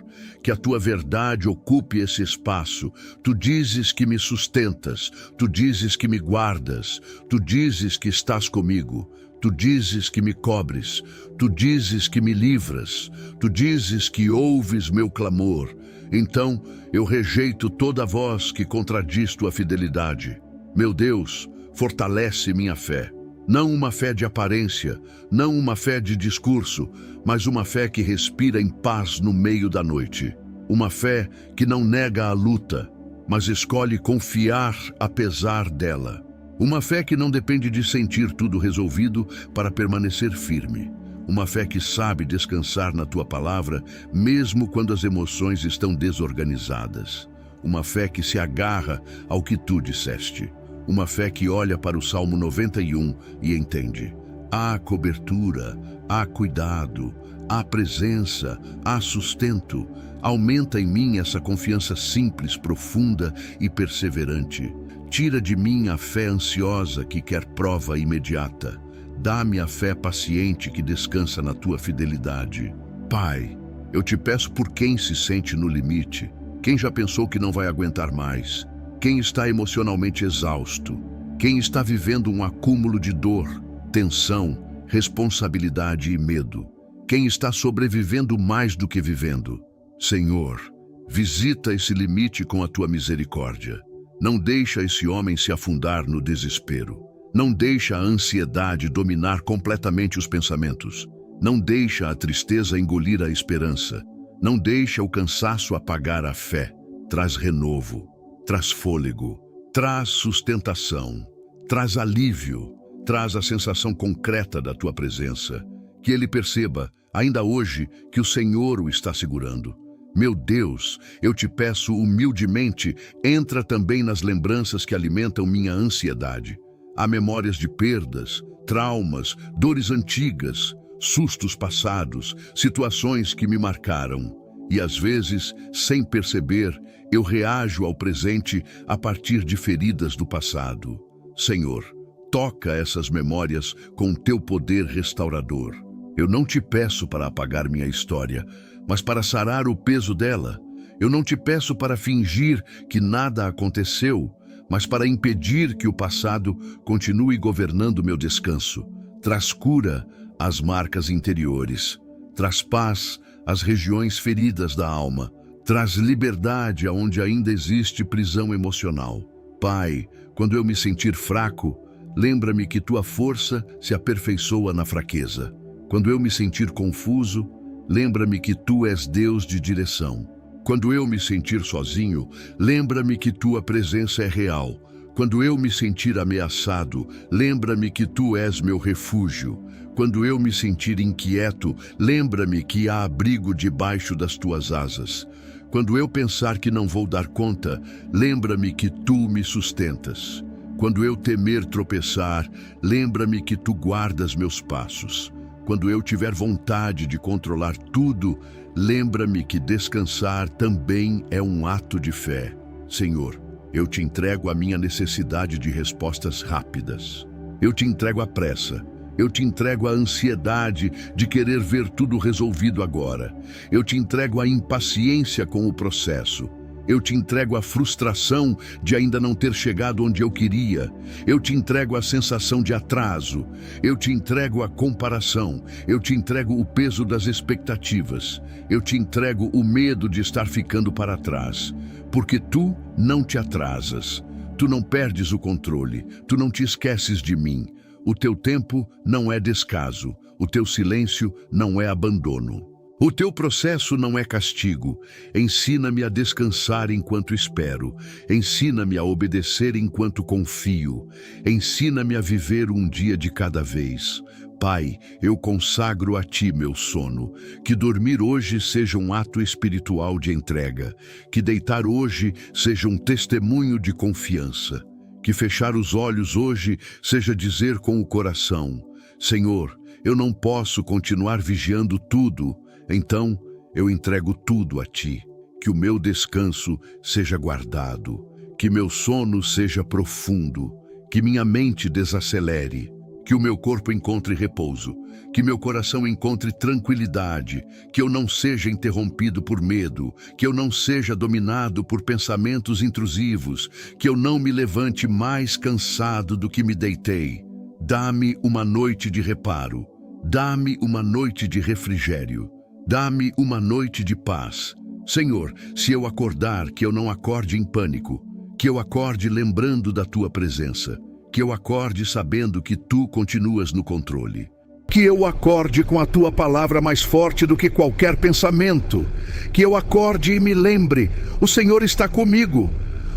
que a tua verdade ocupe esse espaço. Tu dizes que me sustentas, tu dizes que me guardas, tu dizes que estás comigo, tu dizes que me cobres, tu dizes que me livras, tu dizes que ouves meu clamor. Então eu rejeito toda voz que contradiz tua fidelidade. Meu Deus, fortalece minha fé. Não uma fé de aparência, não uma fé de discurso, mas uma fé que respira em paz no meio da noite. Uma fé que não nega a luta, mas escolhe confiar apesar dela. Uma fé que não depende de sentir tudo resolvido para permanecer firme. Uma fé que sabe descansar na tua palavra, mesmo quando as emoções estão desorganizadas. Uma fé que se agarra ao que tu disseste. Uma fé que olha para o Salmo 91 e entende. Há cobertura, há cuidado, há presença, há sustento. Aumenta em mim essa confiança simples, profunda e perseverante. Tira de mim a fé ansiosa que quer prova imediata. Dá-me a fé paciente que descansa na tua fidelidade. Pai, eu te peço por quem se sente no limite, quem já pensou que não vai aguentar mais, quem está emocionalmente exausto, quem está vivendo um acúmulo de dor, tensão, responsabilidade e medo, quem está sobrevivendo mais do que vivendo. Senhor, visita esse limite com a tua misericórdia. Não deixa esse homem se afundar no desespero. Não deixa a ansiedade dominar completamente os pensamentos. Não deixa a tristeza engolir a esperança. Não deixa o cansaço apagar a fé. Traz renovo. Traz fôlego, traz sustentação, traz alívio, traz a sensação concreta da tua presença. Que ele perceba, ainda hoje, que o Senhor o está segurando. Meu Deus, eu te peço humildemente, entra também nas lembranças que alimentam minha ansiedade. Há memórias de perdas, traumas, dores antigas, sustos passados, situações que me marcaram. E às vezes, sem perceber, eu reajo ao presente a partir de feridas do passado. Senhor, toca essas memórias com teu poder restaurador. Eu não te peço para apagar minha história, mas para sarar o peso dela. Eu não te peço para fingir que nada aconteceu, mas para impedir que o passado continue governando meu descanso. Traz cura às marcas interiores. Traz paz às regiões feridas da alma. Traz liberdade aonde ainda existe prisão emocional. Pai, quando eu me sentir fraco, lembra-me que tua força se aperfeiçoa na fraqueza. Quando eu me sentir confuso, lembra-me que tu és Deus de direção. Quando eu me sentir sozinho, lembra-me que tua presença é real. Quando eu me sentir ameaçado, lembra-me que tu és meu refúgio. Quando eu me sentir inquieto, lembra-me que há abrigo debaixo das tuas asas. Quando eu pensar que não vou dar conta, lembra-me que tu me sustentas. Quando eu temer tropeçar, lembra-me que tu guardas meus passos. Quando eu tiver vontade de controlar tudo, lembra-me que descansar também é um ato de fé. Senhor, eu te entrego a minha necessidade de respostas rápidas. Eu te entrego a pressa. Eu te entrego a ansiedade de querer ver tudo resolvido agora. Eu te entrego a impaciência com o processo. Eu te entrego a frustração de ainda não ter chegado onde eu queria. Eu te entrego a sensação de atraso. Eu te entrego a comparação. Eu te entrego o peso das expectativas. Eu te entrego o medo de estar ficando para trás. Porque tu não te atrasas. Tu não perdes o controle. Tu não te esqueces de mim. O teu tempo não é descaso. O teu silêncio não é abandono. O teu processo não é castigo. Ensina-me a descansar enquanto espero. Ensina-me a obedecer enquanto confio. Ensina-me a viver um dia de cada vez. Pai, eu consagro a Ti meu sono. Que dormir hoje seja um ato espiritual de entrega. Que deitar hoje seja um testemunho de confiança. Que fechar os olhos hoje seja dizer com o coração: Senhor, eu não posso continuar vigiando tudo. Então, eu entrego tudo a Ti, que o meu descanso seja guardado, que meu sono seja profundo, que minha mente desacelere, que o meu corpo encontre repouso, que meu coração encontre tranquilidade, que eu não seja interrompido por medo, que eu não seja dominado por pensamentos intrusivos, que eu não me levante mais cansado do que me deitei. Dá-me uma noite de reparo, dá-me uma noite de refrigério. Dá-me uma noite de paz. Senhor, se eu acordar, que eu não acorde em pânico, que eu acorde lembrando da Tua presença, que eu acorde sabendo que Tu continuas no controle. Que eu acorde com a Tua palavra mais forte do que qualquer pensamento. Que eu acorde e me lembre, o Senhor está comigo.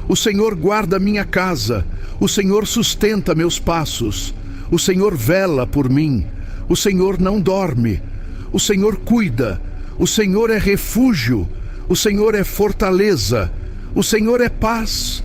O Senhor guarda minha casa. O Senhor sustenta meus passos. O Senhor vela por mim. O Senhor não dorme. O Senhor cuida, o Senhor é refúgio, o Senhor é fortaleza, o Senhor é paz.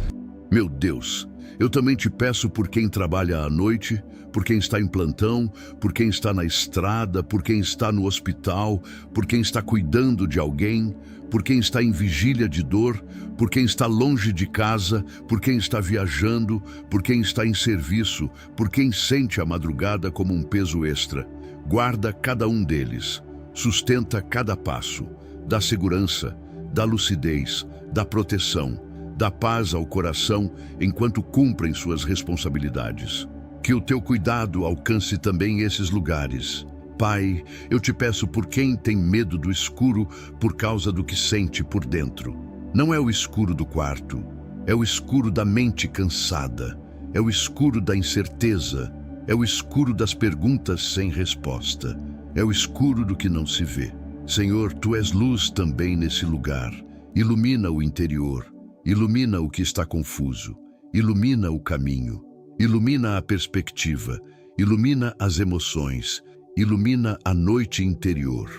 Meu Deus, eu também te peço por quem trabalha à noite, por quem está em plantão, por quem está na estrada, por quem está no hospital, por quem está cuidando de alguém, por quem está em vigília de dor, por quem está longe de casa, por quem está viajando, por quem está em serviço, por quem sente a madrugada como um peso extra. Guarda cada um deles, sustenta cada passo, dá segurança, dá lucidez, dá proteção, dá paz ao coração enquanto cumprem suas responsabilidades. Que o teu cuidado alcance também esses lugares. Pai, eu te peço por quem tem medo do escuro por causa do que sente por dentro. Não é o escuro do quarto, é o escuro da mente cansada, é o escuro da incerteza, é o escuro das perguntas sem resposta. É o escuro do que não se vê. Senhor, Tu és luz também nesse lugar. Ilumina o interior. Ilumina o que está confuso. Ilumina o caminho. Ilumina a perspectiva. Ilumina as emoções. Ilumina a noite interior.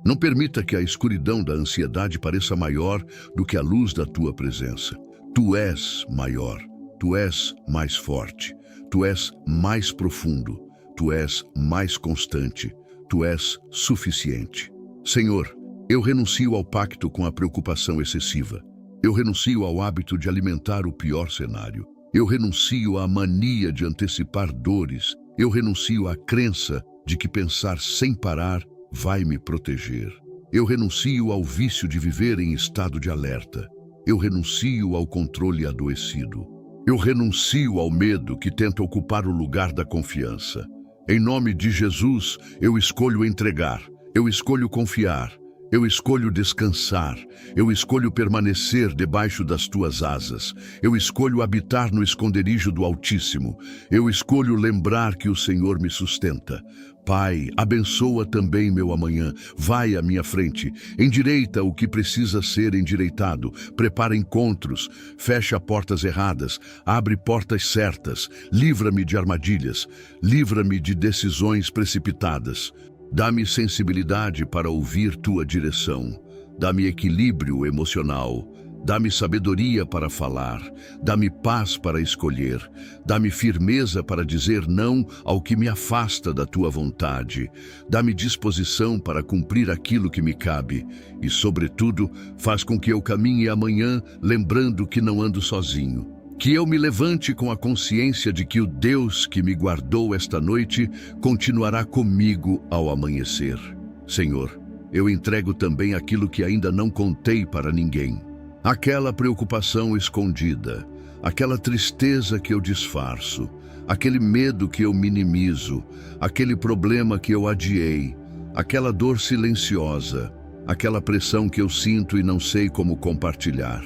Não permita que a escuridão da ansiedade pareça maior do que a luz da Tua presença. Tu és maior. Tu és mais forte. Tu és mais profundo, Tu és mais constante, Tu és suficiente. Senhor, eu renuncio ao pacto com a preocupação excessiva. Eu renuncio ao hábito de alimentar o pior cenário. Eu renuncio à mania de antecipar dores. Eu renuncio à crença de que pensar sem parar vai me proteger. Eu renuncio ao vício de viver em estado de alerta. Eu renuncio ao controle adoecido. Eu renuncio ao medo que tenta ocupar o lugar da confiança. Em nome de Jesus, eu escolho entregar, eu escolho confiar, eu escolho descansar, eu escolho permanecer debaixo das Tuas asas, eu escolho habitar no esconderijo do Altíssimo, eu escolho lembrar que o Senhor me sustenta. Pai, abençoa também meu amanhã, vai à minha frente, endireita o que precisa ser endireitado, prepara encontros, fecha portas erradas, abre portas certas, livra-me de armadilhas, livra-me de decisões precipitadas. Dá-me sensibilidade para ouvir Tua direção, dá-me equilíbrio emocional, dá-me sabedoria para falar, dá-me paz para escolher, dá-me firmeza para dizer não ao que me afasta da Tua vontade, dá-me disposição para cumprir aquilo que me cabe e, sobretudo, faz com que eu caminhe amanhã lembrando que não ando sozinho. Que eu me levante com a consciência de que o Deus que me guardou esta noite continuará comigo ao amanhecer. Senhor, eu entrego também aquilo que ainda não contei para ninguém. Aquela preocupação escondida, aquela tristeza que eu disfarço, aquele medo que eu minimizo, aquele problema que eu adiei, aquela dor silenciosa, aquela pressão que eu sinto e não sei como compartilhar.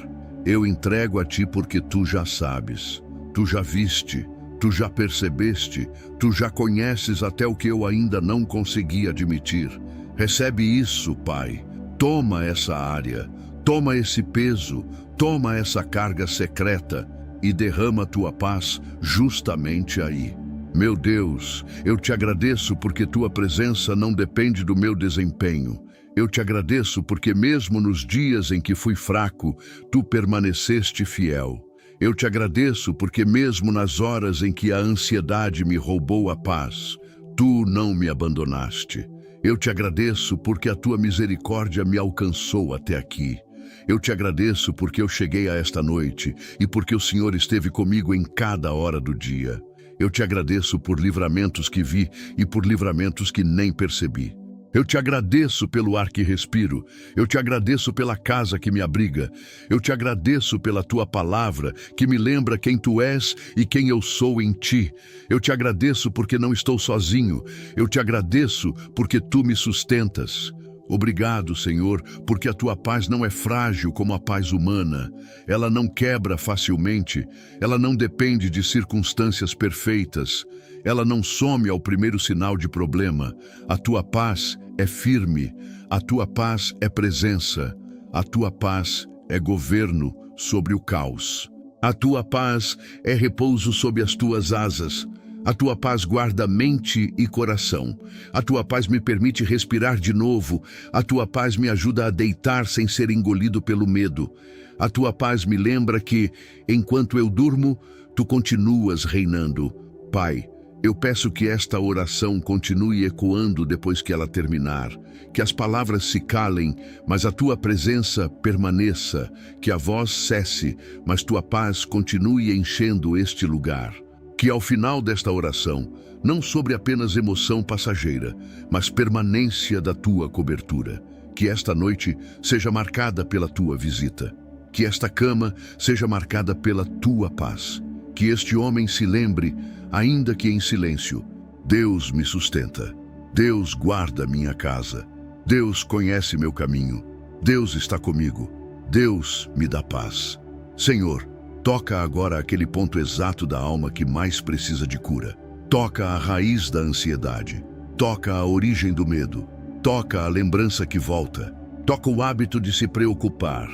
Eu entrego a ti porque tu já sabes, tu já viste, tu já percebeste, tu já conheces até o que eu ainda não consegui admitir. Recebe isso, Pai. Toma essa área, toma esse peso, toma essa carga secreta e derrama tua paz justamente aí. Meu Deus, eu te agradeço porque tua presença não depende do meu desempenho. Eu te agradeço porque mesmo nos dias em que fui fraco, tu permaneceste fiel. Eu te agradeço porque mesmo nas horas em que a ansiedade me roubou a paz, tu não me abandonaste. Eu te agradeço porque a tua misericórdia me alcançou até aqui. Eu te agradeço porque eu cheguei a esta noite e porque o Senhor esteve comigo em cada hora do dia. Eu te agradeço por livramentos que vi e por livramentos que nem percebi. Eu te agradeço pelo ar que respiro, eu te agradeço pela casa que me abriga, eu te agradeço pela tua palavra que me lembra quem tu és e quem eu sou em ti. Eu te agradeço porque não estou sozinho, eu te agradeço porque tu me sustentas. Obrigado, Senhor, porque a tua paz não é frágil como a paz humana. Ela não quebra facilmente, ela não depende de circunstâncias perfeitas. Ela não some ao primeiro sinal de problema. A tua paz é firme, a tua paz é presença, a tua paz é governo sobre o caos. A tua paz é repouso sob as tuas asas. A tua paz guarda mente e coração. A tua paz me permite respirar de novo. A tua paz me ajuda a deitar sem ser engolido pelo medo. A tua paz me lembra que, enquanto eu durmo, tu continuas reinando. Pai, eu peço que esta oração continue ecoando depois que ela terminar, que as palavras se calem, mas a tua presença permaneça, que a voz cesse, mas tua paz continue enchendo este lugar. Que ao final desta oração, não sobre apenas emoção passageira, mas permanência da tua cobertura. Que esta noite seja marcada pela tua visita. Que esta cama seja marcada pela tua paz. Que este homem se lembre, ainda que em silêncio, Deus me sustenta. Deus guarda minha casa. Deus conhece meu caminho. Deus está comigo. Deus me dá paz. Senhor, toca agora aquele ponto exato da alma que mais precisa de cura. Toca a raiz da ansiedade. Toca a origem do medo. Toca a lembrança que volta. Toca o hábito de se preocupar.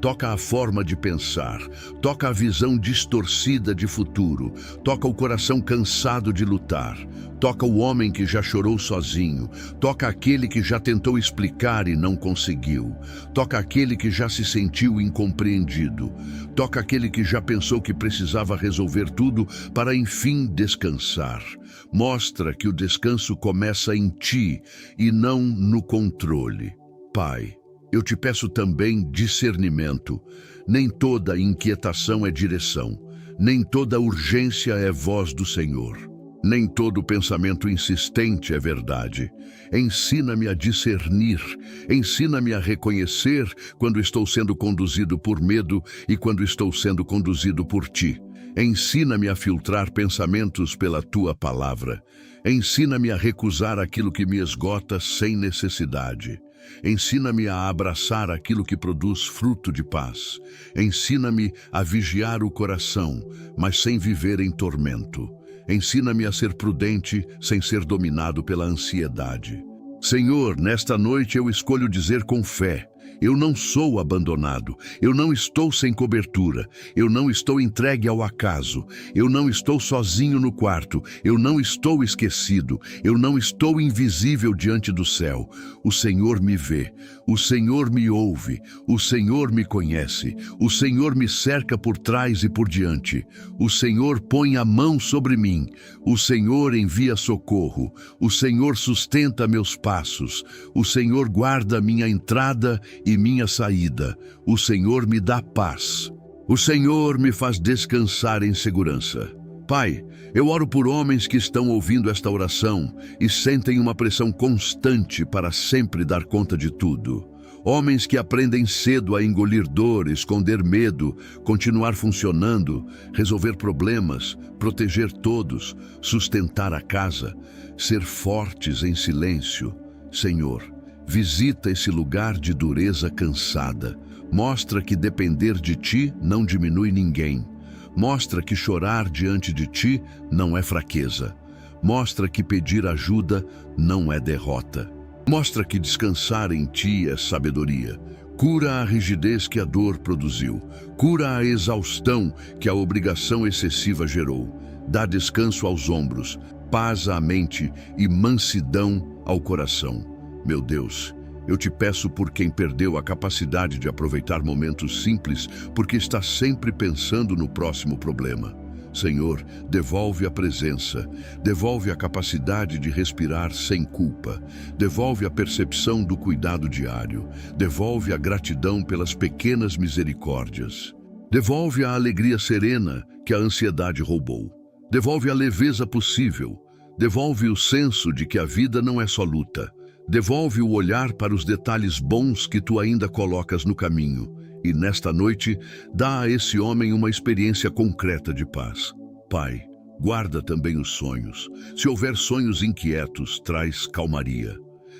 Toca a forma de pensar, toca a visão distorcida de futuro, toca o coração cansado de lutar, toca o homem que já chorou sozinho, toca aquele que já tentou explicar e não conseguiu, toca aquele que já se sentiu incompreendido, toca aquele que já pensou que precisava resolver tudo para enfim descansar. Mostra que o descanso começa em ti e não no controle. Pai, eu te peço também discernimento. Nem toda inquietação é direção, nem toda urgência é voz do Senhor, nem todo pensamento insistente é verdade. Ensina-me a discernir, ensina-me a reconhecer quando estou sendo conduzido por medo e quando estou sendo conduzido por ti. Ensina-me a filtrar pensamentos pela tua palavra. Ensina-me a recusar aquilo que me esgota sem necessidade. Ensina-me a abraçar aquilo que produz fruto de paz. Ensina-me a vigiar o coração, mas sem viver em tormento. Ensina-me a ser prudente sem ser dominado pela ansiedade. Senhor, nesta noite eu escolho dizer com fé: eu não sou abandonado, eu não estou sem cobertura, eu não estou entregue ao acaso, eu não estou sozinho no quarto, eu não estou esquecido, eu não estou invisível diante do céu. O Senhor me vê, o Senhor me ouve, o Senhor me conhece, o Senhor me cerca por trás e por diante, o Senhor põe a mão sobre mim, o Senhor envia socorro, o Senhor sustenta meus passos, o Senhor guarda minha entrada e minha saída, o Senhor me dá paz. O Senhor me faz descansar em segurança. Pai, eu oro por homens que estão ouvindo esta oração e sentem uma pressão constante para sempre dar conta de tudo. Homens que aprendem cedo a engolir dor, esconder medo, continuar funcionando, resolver problemas, proteger todos, sustentar a casa, ser fortes em silêncio. Senhor, visita esse lugar de dureza cansada. Mostra que depender de Ti não diminui ninguém. Mostra que chorar diante de Ti não é fraqueza. Mostra que pedir ajuda não é derrota. Mostra que descansar em Ti é sabedoria. Cura a rigidez que a dor produziu. Cura a exaustão que a obrigação excessiva gerou. Dá descanso aos ombros, paz à mente e mansidão ao coração. Meu Deus, eu te peço por quem perdeu a capacidade de aproveitar momentos simples, porque está sempre pensando no próximo problema. Senhor, devolve a presença, devolve a capacidade de respirar sem culpa, devolve a percepção do cuidado diário, devolve a gratidão pelas pequenas misericórdias, devolve a alegria serena que a ansiedade roubou, devolve a leveza possível, devolve o senso de que a vida não é só luta, devolve o olhar para os detalhes bons que tu ainda colocas no caminho. E nesta noite, dá a esse homem uma experiência concreta de paz. Pai, guarda também os sonhos. Se houver sonhos inquietos, traz calmaria.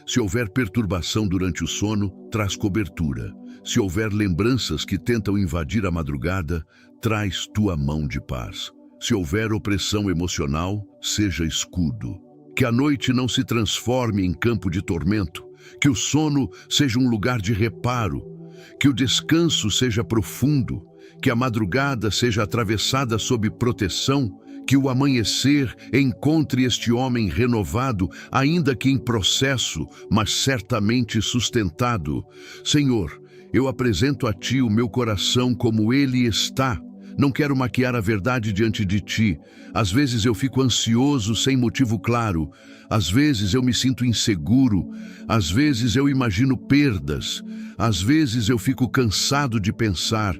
Se houver perturbação durante o sono, traz cobertura. Se houver lembranças que tentam invadir a madrugada, traz tua mão de paz. Se houver opressão emocional, seja escudo. Que a noite não se transforme em campo de tormento, que o sono seja um lugar de reparo, que o descanso seja profundo, que a madrugada seja atravessada sob proteção, que o amanhecer encontre este homem renovado, ainda que em processo, mas certamente sustentado. Senhor, eu apresento a Ti o meu coração como ele está. Não quero maquiar a verdade diante de Ti. Às vezes eu fico ansioso sem motivo claro. Às vezes eu me sinto inseguro. Às vezes eu imagino perdas. Às vezes eu fico cansado de pensar.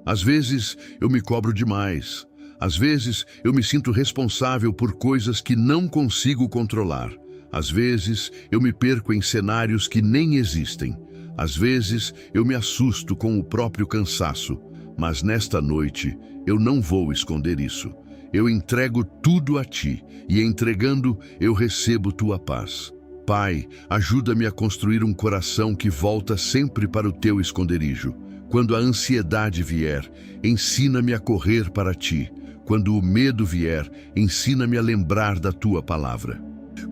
Às vezes eu me cobro demais. Às vezes eu me sinto responsável por coisas que não consigo controlar. Às vezes eu me perco em cenários que nem existem. Às vezes eu me assusto com o próprio cansaço. Mas nesta noite, eu não vou esconder isso. Eu entrego tudo a Ti, e entregando, eu recebo Tua paz. Pai, ajuda-me a construir um coração que volta sempre para o Teu esconderijo. Quando a ansiedade vier, ensina-me a correr para Ti. Quando o medo vier, ensina-me a lembrar da Tua palavra.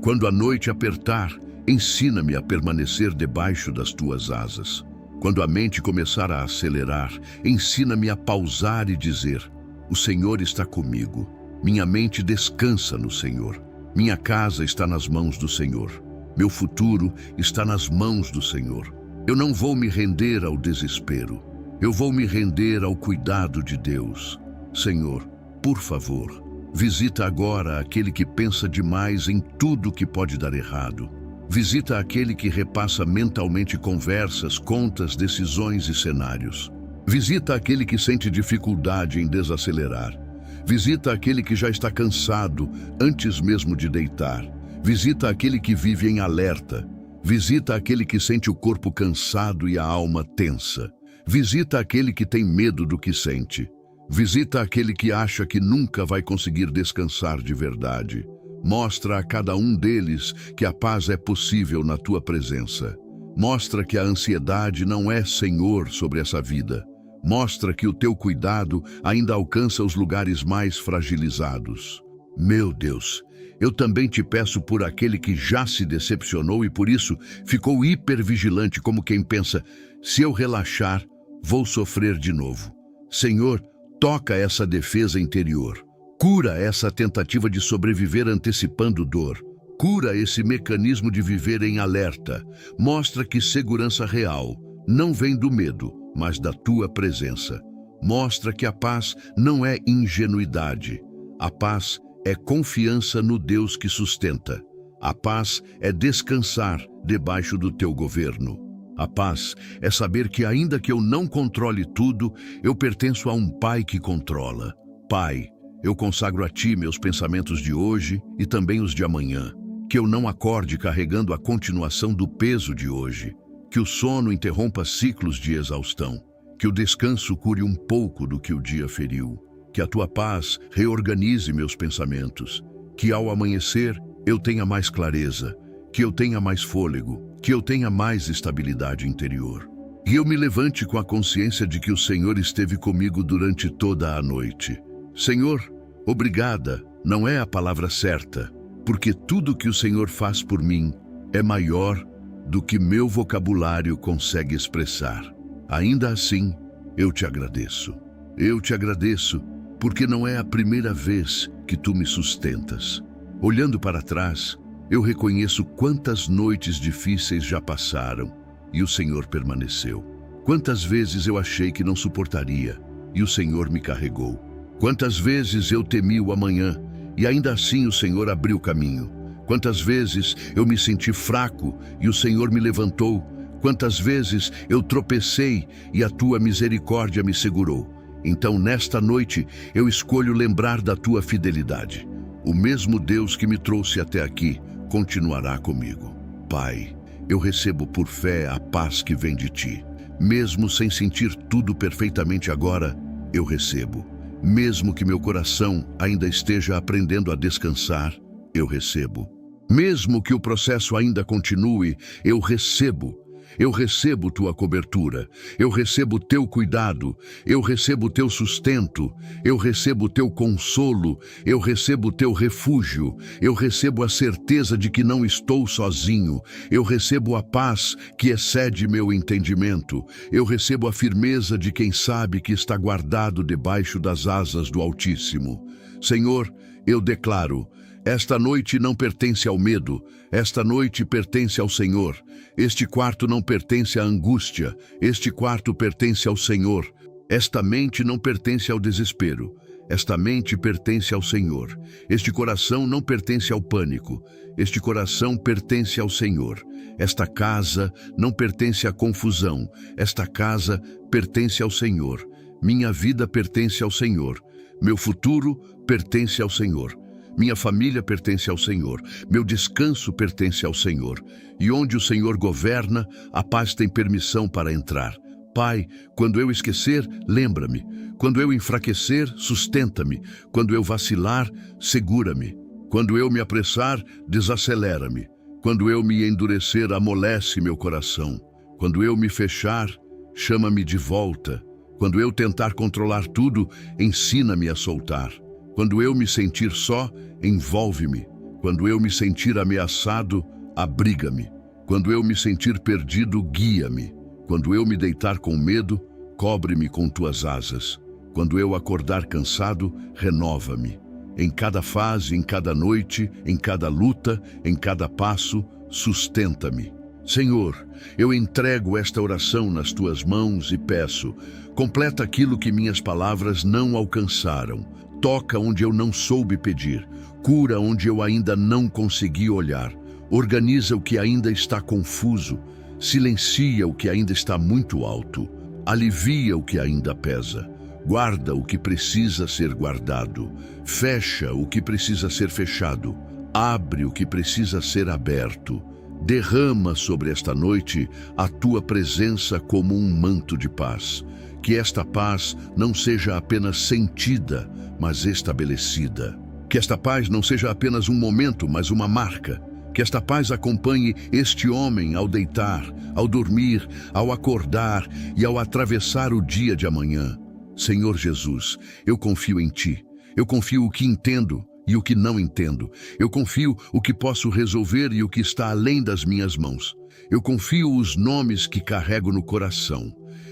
Quando a noite apertar, ensina-me a permanecer debaixo das Tuas asas. Quando a mente começar a acelerar, ensina-me a pausar e dizer: o Senhor está comigo. Minha mente descansa no Senhor. Minha casa está nas mãos do Senhor. Meu futuro está nas mãos do Senhor. Eu não vou me render ao desespero. Eu vou me render ao cuidado de Deus. Senhor, por favor, visita agora aquele que pensa demais em tudo que pode dar errado. Visita aquele que repassa mentalmente conversas, contas, decisões e cenários. Visita aquele que sente dificuldade em desacelerar. Visita aquele que já está cansado antes mesmo de deitar. Visita aquele que vive em alerta. Visita aquele que sente o corpo cansado e a alma tensa. Visita aquele que tem medo do que sente. Visita aquele que acha que nunca vai conseguir descansar de verdade. Mostra a cada um deles que a paz é possível na Tua presença. Mostra que a ansiedade não é senhor sobre essa vida. Mostra que o Teu cuidado ainda alcança os lugares mais fragilizados. Meu Deus, eu também te peço por aquele que já se decepcionou e por isso ficou hipervigilante, como quem pensa: se eu relaxar, vou sofrer de novo. Senhor, toca essa defesa interior. Cura essa tentativa de sobreviver antecipando dor. Cura esse mecanismo de viver em alerta. Mostra que segurança real não vem do medo, mas da Tua presença. Mostra que a paz não é ingenuidade. A paz é confiança no Deus que sustenta. A paz é descansar debaixo do Teu governo. A paz é saber que ainda que eu não controle tudo, eu pertenço a um Pai que controla. Pai, eu consagro a Ti meus pensamentos de hoje e também os de amanhã. Que eu não acorde carregando a continuação do peso de hoje. Que o sono interrompa ciclos de exaustão. Que o descanso cure um pouco do que o dia feriu. Que a tua paz reorganize meus pensamentos. Que ao amanhecer eu tenha mais clareza. Que eu tenha mais fôlego. Que eu tenha mais estabilidade interior. E eu me levante com a consciência de que o Senhor esteve comigo durante toda a noite. Senhor, obrigada, não é a palavra certa, porque tudo que o Senhor faz por mim é maior do que meu vocabulário consegue expressar. Ainda assim, eu te agradeço. Eu te agradeço porque não é a primeira vez que tu me sustentas. Olhando para trás, eu reconheço quantas noites difíceis já passaram e o Senhor permaneceu. Quantas vezes eu achei que não suportaria e o Senhor me carregou. Quantas vezes eu temi o amanhã e ainda assim o Senhor abriu caminho. Quantas vezes eu me senti fraco e o Senhor me levantou. Quantas vezes eu tropecei e a tua misericórdia me segurou. Então nesta noite eu escolho lembrar da tua fidelidade. O mesmo Deus que me trouxe até aqui continuará comigo. Pai, eu recebo por fé a paz que vem de ti. Mesmo sem sentir tudo perfeitamente agora, eu recebo. Mesmo que meu coração ainda esteja aprendendo a descansar, eu recebo. Mesmo que o processo ainda continue, eu recebo. Eu recebo tua cobertura, eu recebo teu cuidado, eu recebo teu sustento, eu recebo teu consolo, eu recebo teu refúgio, eu recebo a certeza de que não estou sozinho, eu recebo a paz que excede meu entendimento, eu recebo a firmeza de quem sabe que está guardado debaixo das asas do Altíssimo. Senhor, eu declaro: esta noite não pertence ao medo, esta noite pertence ao Senhor. Este quarto não pertence à angústia, este quarto pertence ao Senhor. Esta mente não pertence ao desespero, esta mente pertence ao Senhor. Este coração não pertence ao pânico, este coração pertence ao Senhor. Esta casa não pertence à confusão, esta casa pertence ao Senhor. Minha vida pertence ao Senhor, meu futuro pertence ao Senhor. Minha família pertence ao Senhor, meu descanso pertence ao Senhor. E onde o Senhor governa, a paz tem permissão para entrar. Pai, quando eu esquecer, lembra-me. Quando eu enfraquecer, sustenta-me. Quando eu vacilar, segura-me. Quando eu me apressar, desacelera-me. Quando eu me endurecer, amolece meu coração. Quando eu me fechar, chama-me de volta. Quando eu tentar controlar tudo, ensina-me a soltar. Quando eu me sentir só, envolve-me. Quando eu me sentir ameaçado, abriga-me. Quando eu me sentir perdido, guia-me. Quando eu me deitar com medo, cobre-me com tuas asas. Quando eu acordar cansado, renova-me. Em cada fase, em cada noite, em cada luta, em cada passo, sustenta-me. Senhor, eu entrego esta oração nas tuas mãos e peço: completa aquilo que minhas palavras não alcançaram. Toca onde eu não soube pedir, cura onde eu ainda não consegui olhar, organiza o que ainda está confuso, silencia o que ainda está muito alto, alivia o que ainda pesa, guarda o que precisa ser guardado, fecha o que precisa ser fechado, abre o que precisa ser aberto. Derrama sobre esta noite a tua presença como um manto de paz. Que esta paz não seja apenas sentida, mas estabelecida. Que esta paz não seja apenas um momento, mas uma marca. Que esta paz acompanhe este homem ao deitar, ao dormir, ao acordar e ao atravessar o dia de amanhã. Senhor Jesus, eu confio em Ti. Eu confio o que entendo e o que não entendo. Eu confio o que posso resolver e o que está além das minhas mãos. Eu confio os nomes que carrego no coração.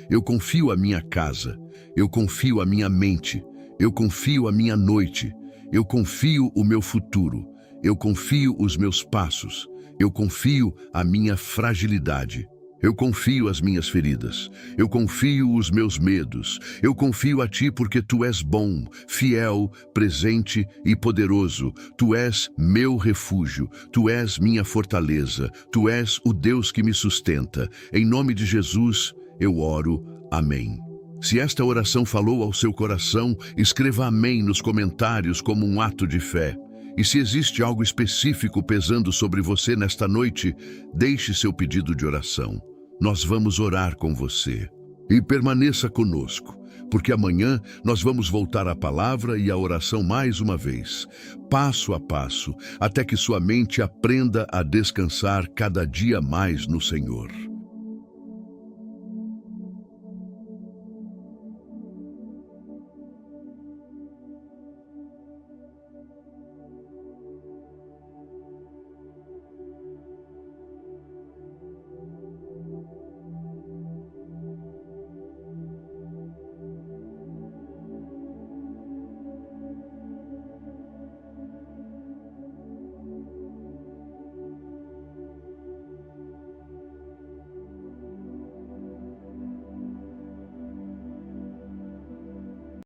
Eu confio a minha casa. Eu confio a minha mente. Eu confio a minha noite. Eu confio o meu futuro. Eu confio os meus passos. Eu confio a minha fragilidade. Eu confio as minhas feridas. Eu confio os meus medos. Eu confio a Ti porque Tu és bom, fiel, presente e poderoso. Tu és meu refúgio. Tu és minha fortaleza. Tu és o Deus que me sustenta. Em nome de Jesus, eu oro. Amém. Se esta oração falou ao seu coração, escreva amém nos comentários como um ato de fé. E se existe algo específico pesando sobre você nesta noite, deixe seu pedido de oração. nós vamos orar com você. E permaneça conosco, porque amanhã nós vamos voltar à palavra e à oração mais uma vez, passo a passo, até que sua mente aprenda a descansar cada dia mais no Senhor.